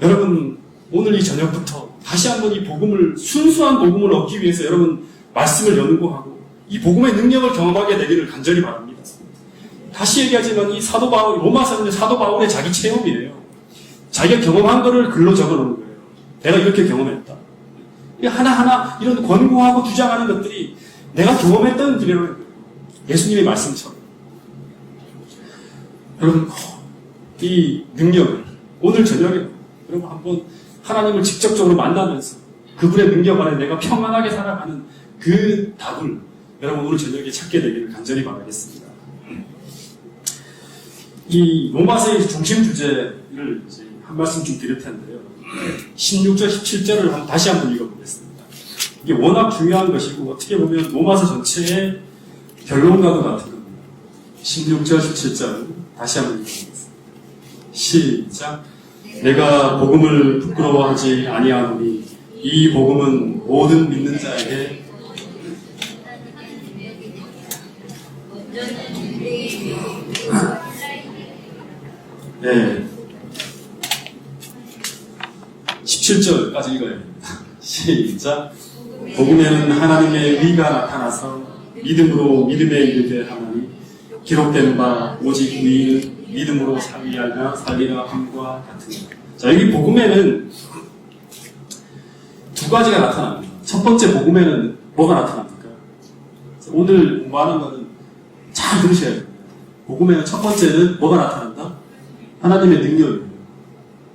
Speaker 1: 여러분, 오늘 이 저녁부터 다시 한번 이 복음을, 순수한 복음을 얻기 위해서 여러분 말씀을 연구하고 이 복음의 능력을 경험하게 되기를 간절히 바랍니다. 다시 얘기하지만 이 사도 바울, 로마서는 사도 바울의 자기 체험이에요. 자기가 경험한 거를 글로 적어 놓은 거예요. 내가 이렇게 경험했다. 하나하나 이런 권고하고 주장하는 것들이 내가 경험했던 길이라는 거예요. 예수님의 말씀처럼. 여러분, 이 능력을 오늘 저녁에 여러분 한번 하나님을 직접적으로 만나면서 그분의 능력 안에 내가 평안하게 살아가는 그 답을 여러분 오늘 저녁에 찾게 되기를 간절히 바라겠습니다. 이 로마서의 중심 주제를 이제 한 말씀 좀 드릴 텐데요. 16절, 17절을 다시 한번 읽어보겠습니다. 이게 워낙 중요한 것이고 어떻게 보면 로마서 전체의 결론과도 같은 겁니다. 16절, 17절 다시 한번 읽어보겠습니다. 시작. 내가 복음을 부끄러워하지 아니하노니 이 복음은 모든 믿는 자에게 네. 17절까지 읽어야 됩니다. 시작. 복음에는 하나님의 의가 나타나서 믿음으로 믿음에 이르게 하나니 기록된 바 오직 의인은 믿음으로 살리하며 살리라 함과 같으니라. 자, 여기 복음에는 두 가지가 나타납니다. 첫 번째 복음에는 뭐가 나타납니까? 오늘 공부하는 것은 잘 들으셔야 됩니다. 복음에는 첫 번째는 뭐가 나타난다? 하나님의 능력이에요.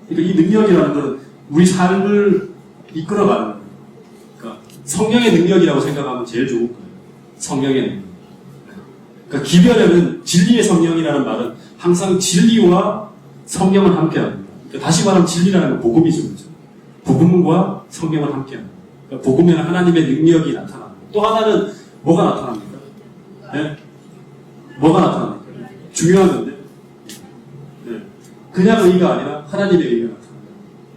Speaker 1: 그러니까 이 능력이라는 것은 우리 삶을 이끌어가는 거예요. 그러니까 성령의 능력이라고 생각하면 제일 좋을 거예요. 성령의 능력. 그러니까 기별에는 진리의 성령이라는 말은 항상 진리와 성령을 함께합니다. 그러니까 다시 말하면 진리라는 건 복음이죠. 그렇죠? 복음과 성령을 함께합니다. 그러니까 복음에는 하나님의 능력이 나타납니다. 또 하나는 뭐가 나타납니까? 네? 뭐가 나타납니까? 중요한 건데. 네. 그냥 의가 아니라 하나님의 의가 나타납니다.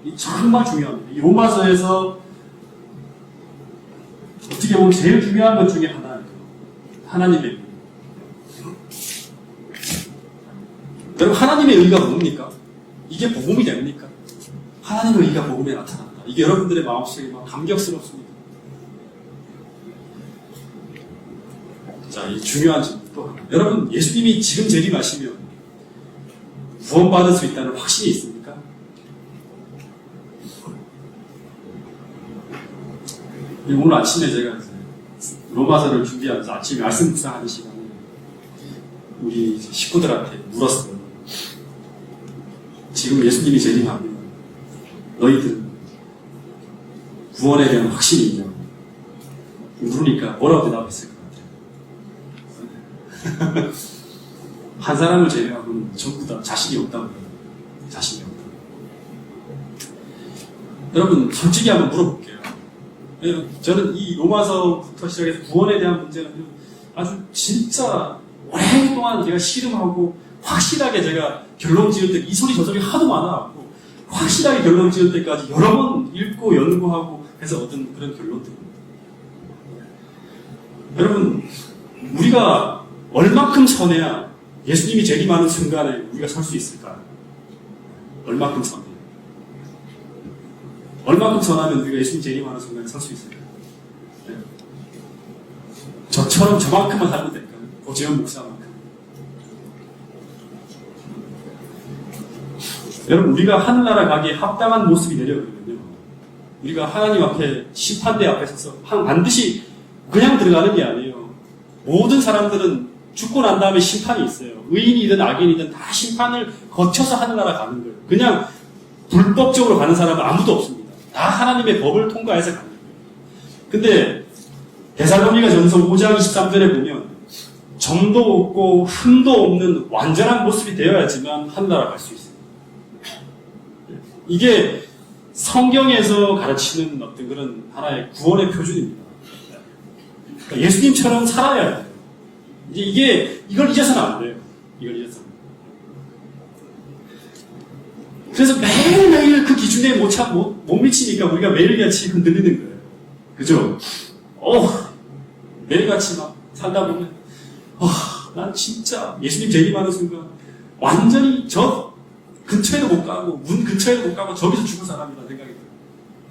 Speaker 1: 이 정말 중요합니다. 이 로마서에서 어떻게 보면 제일 중요한 것 중에 하나예요. 하나님의 의. 여러분, 하나님의 의가 뭡니까? 이게 복음이 됩니까? 하나님의 의가 복음에 나타난다. 이게 여러분들의 마음속에 막 감격스럽습니다. 자, 이 중요한 질문 또 하나. 여러분, 예수님이 지금 재림하시면 구원받을 수 있다는 확신이 있습니까? 오늘 아침에 제가 로마서를 준비하면서 아침에 말씀 묵상하는 시간에 우리 식구들한테 물었어요. 지금 예수님이 재림하면 너희들 구원에 대한 확신이 있냐고 물으니까 뭐라고 대답했을 것 같아요? 한 사람을 제외하고는 전부 다 자신이 없다고 해요. 자신이 없다. 여러분, 솔직히 한번 물어볼게요. 저는 이 로마서부터 시작해서 구원에 대한 문제는 아주 진짜 오랫동안 제가 씨름하고 확실하게 제가 결론 지을 때, 이 소리 저 소리 하도 많아갖고 확실하게 결론 지을 때까지 여러 번 읽고 연구하고 해서 얻은 그런 결론들입니다. 여러분, 우리가 얼마큼 선해야 예수님이 재림하는 순간에 우리가 설 수 있을까요? 얼마큼 선해요? 얼마큼 선하면 우리가 예수님 재림하는 순간에 설 수 있을까요? 네. 저처럼 저만큼만 살면 될까요? 고재현 목사만큼. 여러분, 우리가 하늘나라 가기에 합당한 모습이 내려오면요, 우리가 하나님 앞에 심판대 앞에 서서 반드시 그냥 들어가는 게 아니에요. 모든 사람들은 죽고 난 다음에 심판이 있어요. 의인이든 악인이든 다 심판을 거쳐서 하늘나라 가는 거예요. 그냥 불법적으로 가는 사람은 아무도 없습니다. 다 하나님의 법을 통과해서 가는 거예요. 근데 데살로니가 전서 5장 23절에 보면 점도 없고 흠도 없는 완전한 모습이 되어야지만 하늘나라 갈 수 있어요. 이게 성경에서 가르치는 어떤 그런 하나의 구원의 표준입니다. 그러니까 예수님처럼 살아야 돼요. 이걸 잊어서는 안 돼요. 이걸 잊어서는. 그래서 매일매일 그 기준에 못 미치니까 우리가 매일같이 흔들리는 거예요. 그죠? 매일같이 막 살다 보면, 난 진짜 예수님 재림하는 순간 완전히 저 근처에도 못 가고, 문 근처에도 못 가고, 저기서 죽은 사람이라는 생각이 들어요.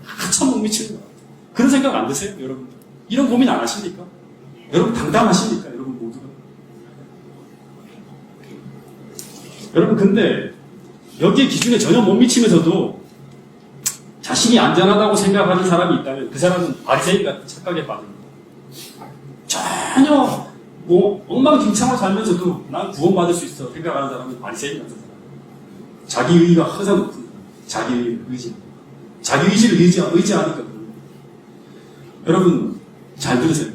Speaker 1: 한참 못 미치는 것 같아요. 그런 생각 안 드세요, 여러분들? 이런 고민 안 하십니까? 여러분 당당하십니까, 여러분 모두가? 여러분, 근데, 여기에 기준에 전혀 못 미치면서도 자신이 안전하다고 생각하는 사람이 있다면 그 사람은 바리새인 같은 착각에 빠집니다. 전혀, 엉망진창으로 살면서도 난 구원받을 수 있어 생각하는 사람은 바리새인 같은 사람. 자기 의의가 항상 높은 자기 의지. 자기 의지를 의지하니까. 여러분, 잘 들으세요.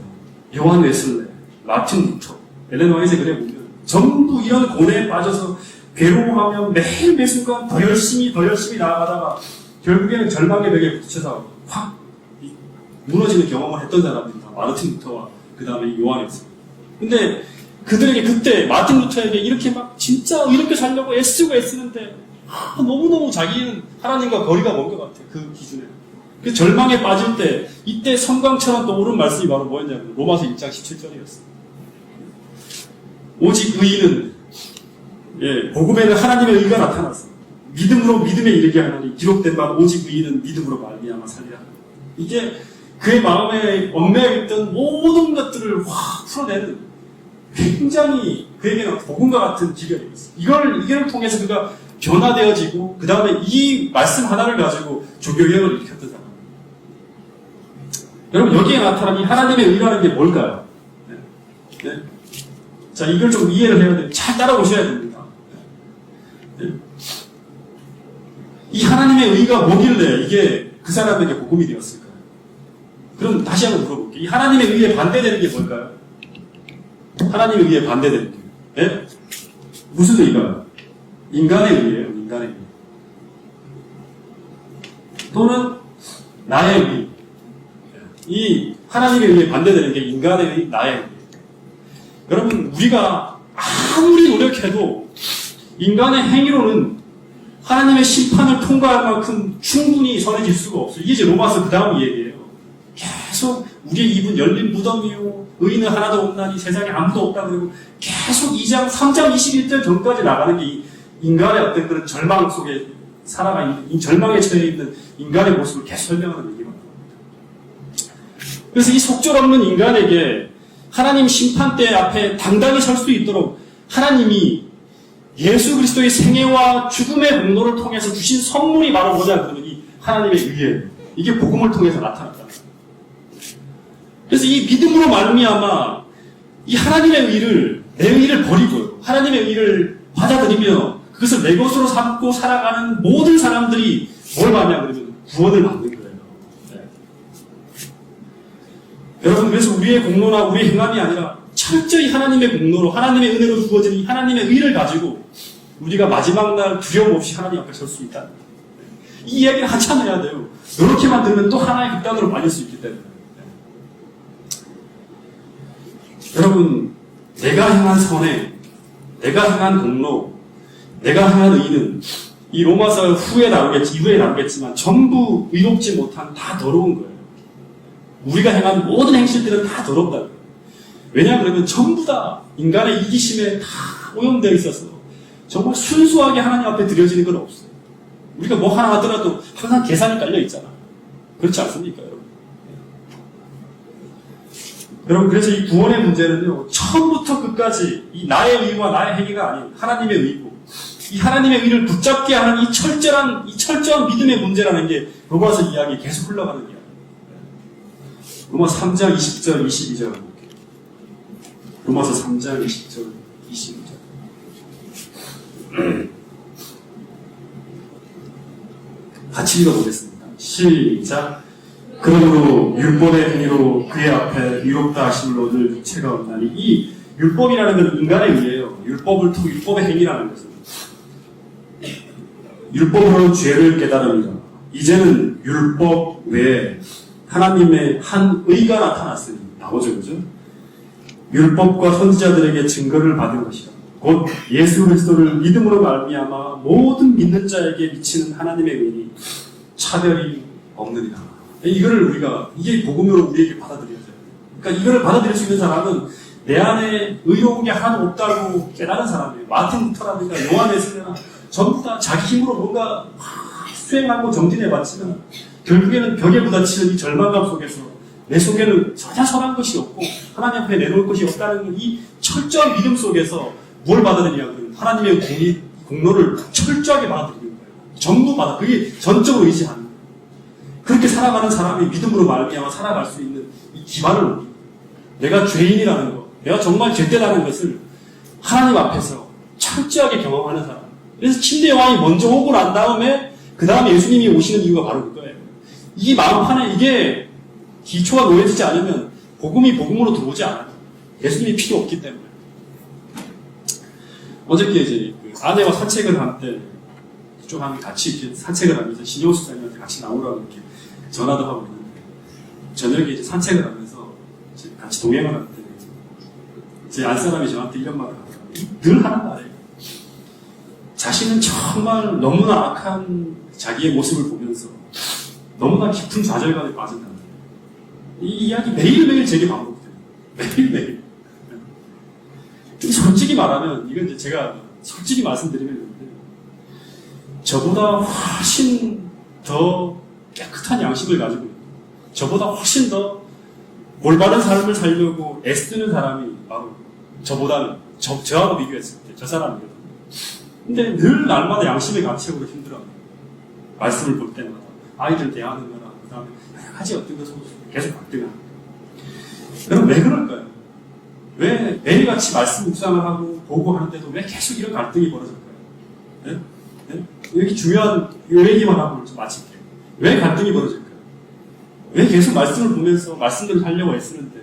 Speaker 1: 요한 웨슬레, 마틴 루터, 엘렌 화이트에 그래 보면 전부 이런 고뇌에 빠져서 괴로워하며 매일 매 순간 더 열심히 나아가다가 결국에는 절망의 벽에 부딪혀서 확 무너지는 경험을 했던 사람입니다. 마틴 루터와 그 다음에 요한 웨슬레. 근데 그들에게 그때 마틴 루터에게 이렇게 막 진짜 이렇게 살려고 애쓰는데 너무너무 자기는 하나님과 거리가 먼 것 같아. 그 기준에. 그 절망에 빠질 때 이때 성광처럼 떠오른 말씀이 바로 뭐였냐면 로마서 1장 17절이었어요. 오직 의인은 복음에는 하나님의 의가 나타났어. 믿음으로 믿음에 이르게 하나니 기록된 바 오직 의인은 믿음으로 말미암아 살리라. 이게 그의 마음에 얽매여 있던 모든 것들을 확 풀어내는 굉장히 그에게는 복음과 같은 기별이었어요. 이걸 통해서 그가 변화되어지고 그 다음에 이 말씀 하나를 가지고 조교개혁을 일으켰던 사람. 여러분, 여기에 나타난 이 하나님의 의라는 게 뭘까요? 네. 자, 이걸 좀 이해를 해야 돼요. 잘 따라오셔야 됩니다. 네. 이 하나님의 의가 뭐길래 이게 그 사람에게 복음이 되었을까요? 그럼 다시 한번 물어볼게요. 이 하나님의 의에 반대되는 게 뭘까요? 하나님의 의에 반대되는 게. 네? 무슨 의가요? 인간의 의예요. 인간의 의. 또는 나의 의. 이 하나님의 의에 반대되는 게 인간의 의, 나의 의. 여러분, 우리가 아무리 노력해도 인간의 행위로는 하나님의 심판을 통과할 만큼 충분히 선해질 수가 없어요. 이게 이제 로마서 그 다음 얘기예요. 계속 우리의 입은 열린 무덤이요, 의인은 하나도 없나니 세상에 아무도 없다 그러고 계속 2장, 3장 21절 전까지 나가는 게 인간의 어떤 그런 절망 속에 살아가 있는, 이 절망에 처해 있는 인간의 모습을 계속 설명하는 얘기입니다. 그래서 이 속절없는 인간에게 하나님 심판대 앞에 당당히 설 수 있도록 하나님이 예수 그리스도의 생애와 죽음의 공로를 통해서 주신 선물이 바로 뭐냐 그러면 이 하나님의 의예요. 이게 복음을 통해서 나타났다. 그래서 이 믿음으로 말미암아 이 하나님의 의를, 내 의를 버리고 하나님의 의를 받아들이며 그것을 내 것으로 삼고 살아가는 모든 사람들이 뭘 받냐 그러면 구원을 받는 거예요. 네. 여러분, 그래서 우리의 공로나 우리의 행함이 아니라 철저히 하나님의 공로로 하나님의 은혜로 주어진 이 하나님의 의를 가지고 우리가 마지막 날 두려움 없이 하나님 앞에 설 수 있다. 이 이야기를 한참 해야 돼요. 이렇게만 들으면 또 하나의 극단으로 빠질 수 있기 때문에. 여러분, 내가 행한 선행, 내가 행한 공로, 내가 행한 의는 이 로마서 이후에 나오겠지만 전부 의롭지 못한 다 더러운 거예요. 우리가 행한 모든 행실들은 다 더럽다. 왜냐 그러면 전부 다 인간의 이기심에 다 오염되어 있어서 정말 순수하게 하나님 앞에 드려지는 건 없어요. 우리가 뭐 하나 하더라도 항상 계산이 깔려 있잖아. 그렇지 않습니까, 여러분? 여러분, 그래서 이 구원의 문제는요, 처음부터 끝까지 이 나의 의와 나의 행위가 아닌 하나님의 의고, 이 하나님의 의를 붙잡게 하는 이 철저한 믿음의 문제라는 게 로마서 이야기 계속 흘러가는 이야기. 로마서 3장 20절, 22절. 로마서 3장 20절, 22절. 같이 읽어보겠습니다. 시작. 그러므로 율법의 행위로 그의 앞에 의롭다 하심을 얻을 육체가 없나니. 이 율법이라는 건 인간의 의예요. 율법을 통해 율법의 행위라는 것은 율법으로 죄를 깨달음이라. 이제는 율법 외에 하나님의 한 의가 나타났으니 나오죠, 그죠? 율법과 선지자들에게 증거를 받은 것이라. 곧 예수 그리스도를 믿음으로 말미암아 모든 믿는 자에게 미치는 하나님의 의니 차별이 없느니라. 이거를 우리가 이게 복음으로 우리에게 받아들여야 돼요. 그러니까 이거를 받아들일 수 있는 사람은 내 안에 의로운 게 하나도 없다고 깨달은 사람이에요. 마틴 루터라든가 요한 웨슬리나 전부 다 자기 힘으로 뭔가 수행하고 정진해봤지만 결국에는 벽에 부딪히는 이 절망감 속에서 내 속에는 전혀 선한 것이 없고 하나님 앞에 내놓을 것이 없다는 이 철저한 믿음 속에서 뭘 받아들이냐면 하나님의 공로를 철저하게 받아들이는 거예요. 전부 그게 전적으로 의지하는 거예요. 그렇게 살아가는 사람이 믿음으로 말미암아 살아갈 수 있는 이 기반을 옵니다. 내가 죄인이라는 것, 내가 정말 죄되다는 것을 하나님 앞에서 철저하게 경험하는 사람. 그래서 침대 왕이 먼저 오고 난 다음에 그 다음에 예수님이 오시는 이유가 바로 그거예요. 이 마음판에 이게 기초가 놓여지지 않으면 복음이 복음으로 들어오지 않아요. 예수님이 필요 없기 때문에. 어저께 이제 그 아내와 산책을 할 때 좀 같이 이렇게 산책을 하면서 신효 수장님한테 같이 나오라고 이렇게 전화도 하고 있는데 저녁에 이제 산책을 하면서 이제 같이 동행을 할 때 제 안사람이 저한테 이런 말을 하더라고요. 늘 하는 말이에요. 자신은 정말 너무나 악한 자기의 모습을 보면서 너무나 깊은 좌절감에 빠진다. 이 이야기 매일매일 제게 반복돼요. 매일매일. 솔직히 말하면, 이건 이제 제가 솔직히 말씀드리면, 저보다 훨씬 더 깨끗한 양식을 가지고 있고, 저보다 훨씬 더 올바른 삶을 살려고 애쓰는 사람이 바로 저보다는, 저하고 비교했을 때 저 사람이거든요. 근데 늘 날마다 양심의 가책으로 힘들어요. 말씀을 볼 때마다. 아이들 대하는 거나, 그 다음에 여러 가지 어떤 것을 계속 갈등하는 거예요. 여러분, 왜 그럴까요? 왜 매일같이 말씀 묵상을 하고 보고 하는데도 왜 계속 이런 갈등이 벌어질까요? 네? 네? 여기 중요한 요 얘기만 하고 좀 마칠게요. 왜 갈등이 벌어질까요? 왜 계속 말씀을 보면서 말씀들을 하려고 애쓰는데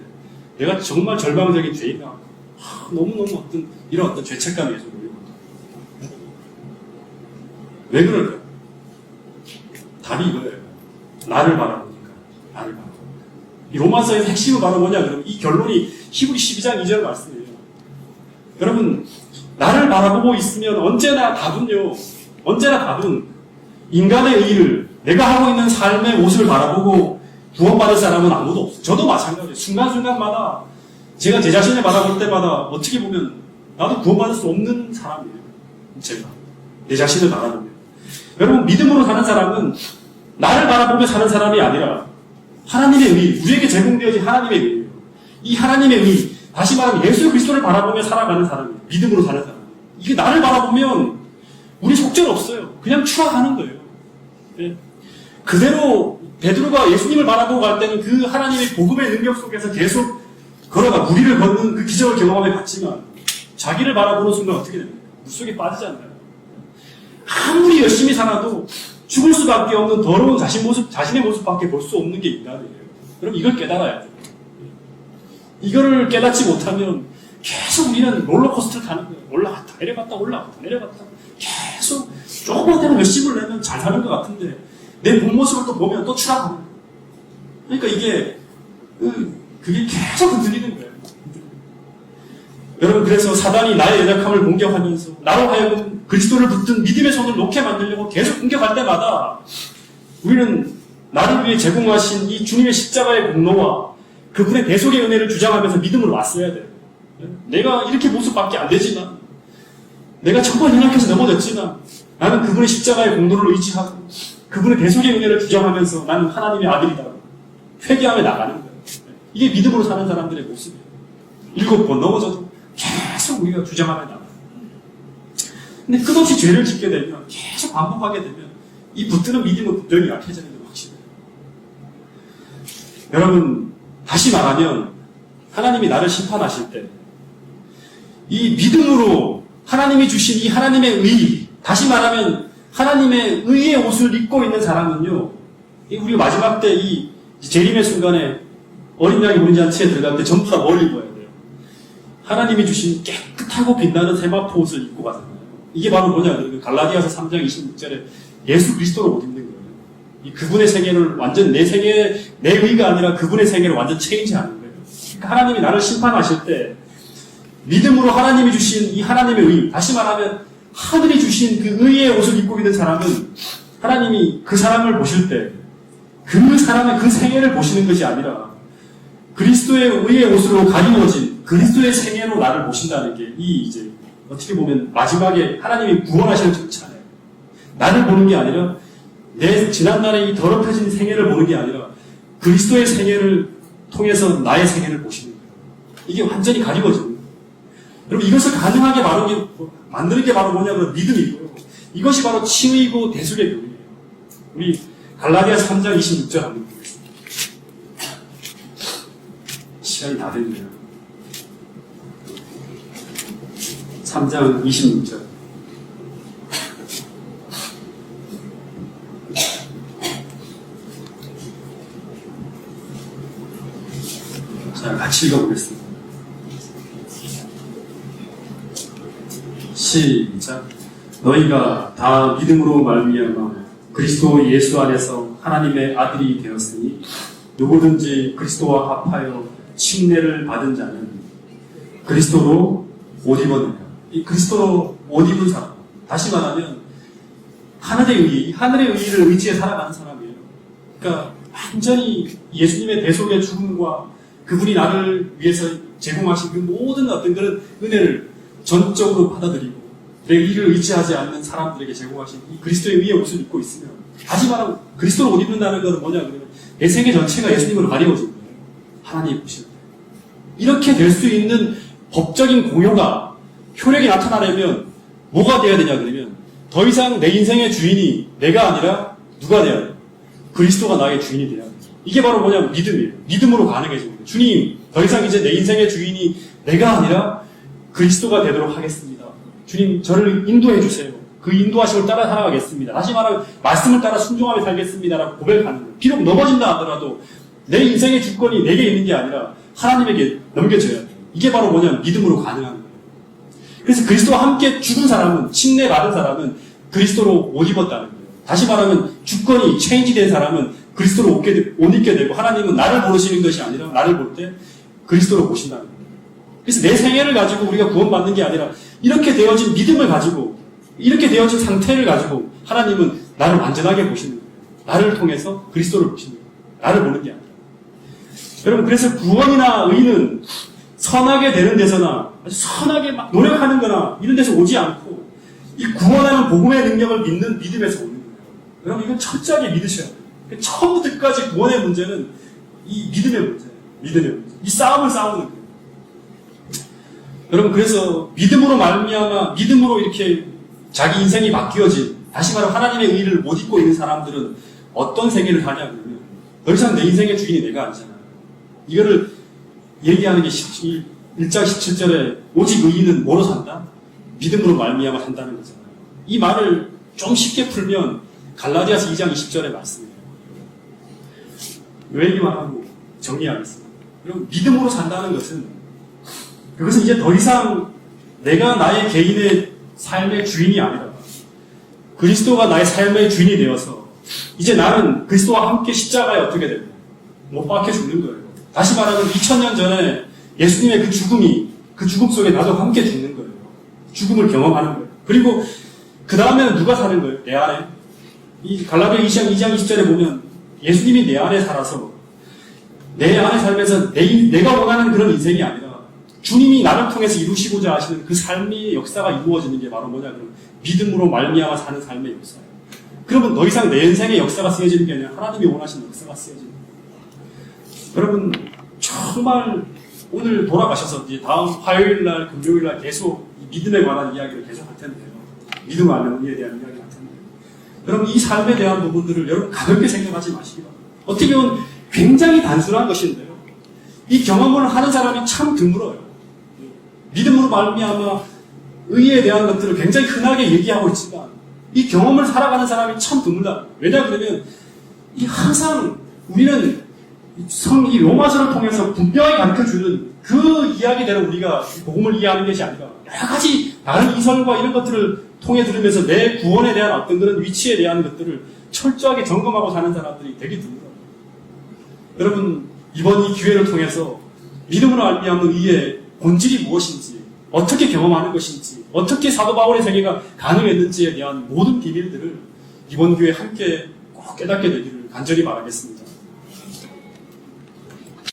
Speaker 1: 내가 정말 절망적인 죄인이다. 너무너무 이런 어떤 죄책감이 계속 오고 왜 그럴까요? 답이 이거예요. 나를 바라보니까. 나를 바라보니까. 이 로마서의 핵심은 바로 뭐냐? 그러면 이 결론이 히브리 12장 2절 말씀이에요. 여러분, 나를 바라보고 있으면 언제나 답은 인간의 의를 내가 하고 있는 삶의 모습을 바라보고 구원받을 사람은 아무도 없어요. 저도 마찬가지예요. 순간순간마다 제가 제 자신을 바라볼 때마다 어떻게 보면 나도 구원받을 수 없는 사람이에요. 제가 내 자신을 바라보면. 여러분, 믿음으로 사는 사람은 나를 바라보며 사는 사람이 아니라 하나님의 의, 우리에게 제공되어진 하나님의 의예요. 이 하나님의 의, 다시 말하면 예수 그리스도를 바라보며 살아가는 사람이에요. 믿음으로 사는 사람. 이게 나를 바라보면 우리 속절 없어요. 그냥 추락하는 거예요. 네. 그대로 베드로가 예수님을 바라보고 갈 때는 그 하나님의 복음의 능력 속에서 계속 걸어가 무리를 걷는 그 기적을 경험해 봤지만 자기를 바라보는 순간 어떻게 됩니까? 물속에 빠지잖아요. 아무리 열심히 살아도 죽을 수밖에 없는 더러운 자신의 모습밖에 볼 수 없는 게 인간이에요. 그럼 이걸 깨달아야 돼요. 이거를 깨닫지 못하면 계속 우리는 롤러코스터를 타는 거예요. 올라갔다 내려갔다 올라갔다 내려갔다 계속 조금만 되면 열심을 내면 잘 사는 것 같은데 내 본 모습을 또 보면 또 추락하는 거예요. 그러니까 이게 그게 계속 흔들리는 거예요. 여러분, 그래서 사단이 나의 연약함을 공격하면서 나로 하여금 그리스도를 붙든 믿음의 손을 놓게 만들려고 계속 공격할 때마다 우리는 나를 위해 제공하신 이 주님의 십자가의 공로와 그분의 대속의 은혜를 주장하면서 믿음으로 왔어야 돼요. 내가 이렇게 모습밖에 안 되지만 내가 정말 연약해서 넘어졌지만 나는 그분의 십자가의 공로를 의지하고 그분의 대속의 은혜를 주장하면서 나는 하나님의 아들이다. 회개하며 나가는 거예요. 이게 믿음으로 사는 사람들의 모습이에요. 7번 넘어져도 계속 우리가 주장하며 나가요. 근데 끝없이 죄를 짓게 되면 계속 반복하게 되면 이 붙드는 믿음은 분명히 약해지는 게 확실해요. 여러분, 다시 말하면 하나님이 나를 심판하실 때 이 믿음으로 하나님이 주신 이 하나님의 의, 다시 말하면 하나님의 의의 옷을 입고 있는 사람은요, 우리 마지막 때 이 재림의 순간에 어린 양이 우리 잔치에 들어갈 때 전부 다 뭘 입어야 돼요? 하나님이 주신 깨끗하고 빛나는 세마포 옷을 입고 가잖아요. 이게 바로 뭐냐? 갈라디아서 3장 26절에 예수 그리스도로 못 입는 거예요. 이 그분의 세계를 완전 내 세계, 내 의가 아니라 그분의 세계를 완전 체인지하는 거예요. 그러니까 하나님이 나를 심판하실 때 믿음으로 하나님이 주신 이 하나님의 의, 다시 말하면 하늘이 주신 그 의의 옷을 입고 있는 사람은 하나님이 그 사람을 보실 때 그 사람의 그 생애를 보시는 것이 아니라 그리스도의 의의 옷으로 가리워진 그리스도의 생애로 나를 보신다는 게 이 이제 어떻게 보면 마지막에 하나님이 구원하시는 절차예요. 나를 보는 게 아니라 내 지난날의 이 더럽혀진 생애를 보는 게 아니라 그리스도의 생애를 통해서 나의 생애를 보시는 거예요. 이게 완전히 가리워지는 거예요. 여러분 이것을 가능하게 만드는 게 바로 뭐냐면 믿음이고요. 이것이 바로 칭의이고 대속의 교리예요. 우리 갈라디아서 3장 26절 한번 보겠습니다. 시간이 다 됐네요. 3장 26절. 자, 같이 읽어보겠습니다. 시작. 너희가 다 믿음으로 말미암아 그리스도 예수 안에서 하나님의 아들이 되었으니 누구든지 그리스도와 합하여 칭례를 받은 자는 그리스도로 옷 입었느냐. 이 그리스도로 옷 입은 사람, 다시 말하면 하늘의 의, 하늘의 의를 의지해 살아가는 사람이에요. 그러니까 완전히 예수님의 대속의 죽음과 그분이 나를 위해서 제공하신 그 모든 어떤 그런 은혜를 전적으로 받아들이고 내 의를 의지하지 않는 사람들에게 제공하신 이 그리스도의 의의 옷을 입고 있으면, 다시 말하면 그리스도로 옷 입는다는 것은 뭐냐 그러면 내 생애 전체가 예수님으로 가리워진 거예요. 하나님 보실 때. 이렇게 될 수 있는 법적인 공효가, 효력이 나타나려면 뭐가 돼야 되냐 그러면 더 이상 내 인생의 주인이 내가 아니라 누가 돼야 돼요? 그리스도가 나의 주인이 돼야 돼요. 이게 바로 뭐냐면 믿음이에요. 믿음으로 가능해지는 거예요. 주님, 더 이상 이제 내 인생의 주인이 내가 아니라 그리스도가 되도록 하겠습니다. 주님, 저를 인도해 주세요. 그 인도하심을 따라 살아가겠습니다. 다시 말하면 말씀을 따라 순종하며 살겠습니다라고 고백하는 거예요. 비록 넘어진다 하더라도 내 인생의 주권이 내게 있는 게 아니라 하나님에게 넘겨져야 돼요. 이게 바로 뭐냐면 믿음으로 가능한 거예요. 그래서 그리스도와 함께 죽은 사람은, 침례 받은 사람은 그리스도로 옷 입었다는 거예요. 다시 말하면 주권이 체인지된 사람은 그리스도로 옷 입게 되고, 하나님은 나를 모르시는 것이 아니라 나를 볼 때 그리스도로 보신다는 거예요. 그래서 내 생애를 가지고 우리가 구원받는 게 아니라 이렇게 되어진 믿음을 가지고, 이렇게 되어진 상태를 가지고 하나님은 나를 완전하게 보시는 거예요. 나를 통해서 그리스도를 보시는 거예요. 나를 보는 게 아니라. 여러분, 그래서 구원이나 의는 선하게 되는 데서나 아주 선하게 막 노력하는 거나 이런 데서 오지 않고 이 구원하는 복음의 능력을 믿는 믿음에서 오는 거예요. 여러분, 이건 철저하게 믿으셔야 돼요. 처음부터 끝까지 구원의 문제는 이 믿음의 문제예요. 믿음의 문제. 이 싸움을 싸우는 거예요. 여러분, 그래서 믿음으로 말미암아 믿음으로 이렇게 자기 인생이 바뀌어진, 다시 말하면 하나님의 의를 못 입고 있는 사람들은 어떤 세계를 가냐 그러면 더 이상 내 인생의 주인이 내가 아니잖아요. 이거를 얘기하는 게 1장 17절에 오직 의인은 뭐로 산다? 믿음으로 말미암아 산다는 거잖아요. 이 말을 좀 쉽게 풀면 갈라디아서 2장 20절의 말씀이에요. 요 얘기만 하고 정리하겠습니다. 그럼 믿음으로 산다는 것은, 그것은 이제 더 이상 내가 나의 개인의 삶의 주인이 아니라 그리스도가 나의 삶의 주인이 되어서 이제 나는 그리스도와 함께 십자가에 어떻게 되냐? 못 박혀 죽는 거예요. 다시 말하면 2000년 전에 예수님의 그 죽음이, 그 죽음 속에 나도 함께 죽는 거예요. 죽음을 경험하는 거예요. 그리고 그 다음에는 누가 사는 거예요? 내 안에. 이 갈라디아 2장 20절에 보면 예수님이 내 안에 살아서 내 안에 살면서 내가 원하는 그런 인생이 아니라 주님이 나를 통해서 이루시고자 하시는 그 삶의 역사가 이루어지는 게 바로 뭐냐 그러면 믿음으로 말미암아 사는 삶의 역사예요. 그러면 더 이상 내 인생의 역사가 쓰여지는 게 아니라 하나님이 원하시는 역사가 쓰여지는 거예요. 여러분, 정말 오늘 돌아가셔서 이제 다음 화요일날, 금요일날 계속 믿음에 관한 이야기를 계속 할 텐데요. 믿음 안에 의에 대한 이야기를 할 텐데요. 여러분, 이 삶에 대한 부분들을 여러분 가볍게 생각하지 마시기 바랍니다. 어떻게 보면 굉장히 단순한 것인데요. 이 경험을 하는 사람이 참 드물어요. 믿음으로 말미암아 의에 대한 것들을 굉장히 흔하게 얘기하고 있지만 이 경험을 살아가는 사람이 참 드물다. 왜냐 그러면 이 항상 우리는 이 로마서를 통해서 분명히 가르쳐주는 그 이야기대로 우리가 복음을 이해하는 것이 아니라 여러 가지 다른 이설과 이런 것들을 통해 들으면서 내 구원에 대한 어떤 그런 위치에 대한 것들을 철저하게 점검하고 사는 사람들이 되게 드물어요. 여러분 이번 이 기회를 통해서 믿음으로 말미암는 의의 본질이 무엇인지, 어떻게 경험하는 것인지, 어떻게 사도 바울의 세계가 가능했는지에 대한 모든 비밀들을 이번 기회에 함께 꼭 깨닫게 되기를 간절히 바라겠습니다.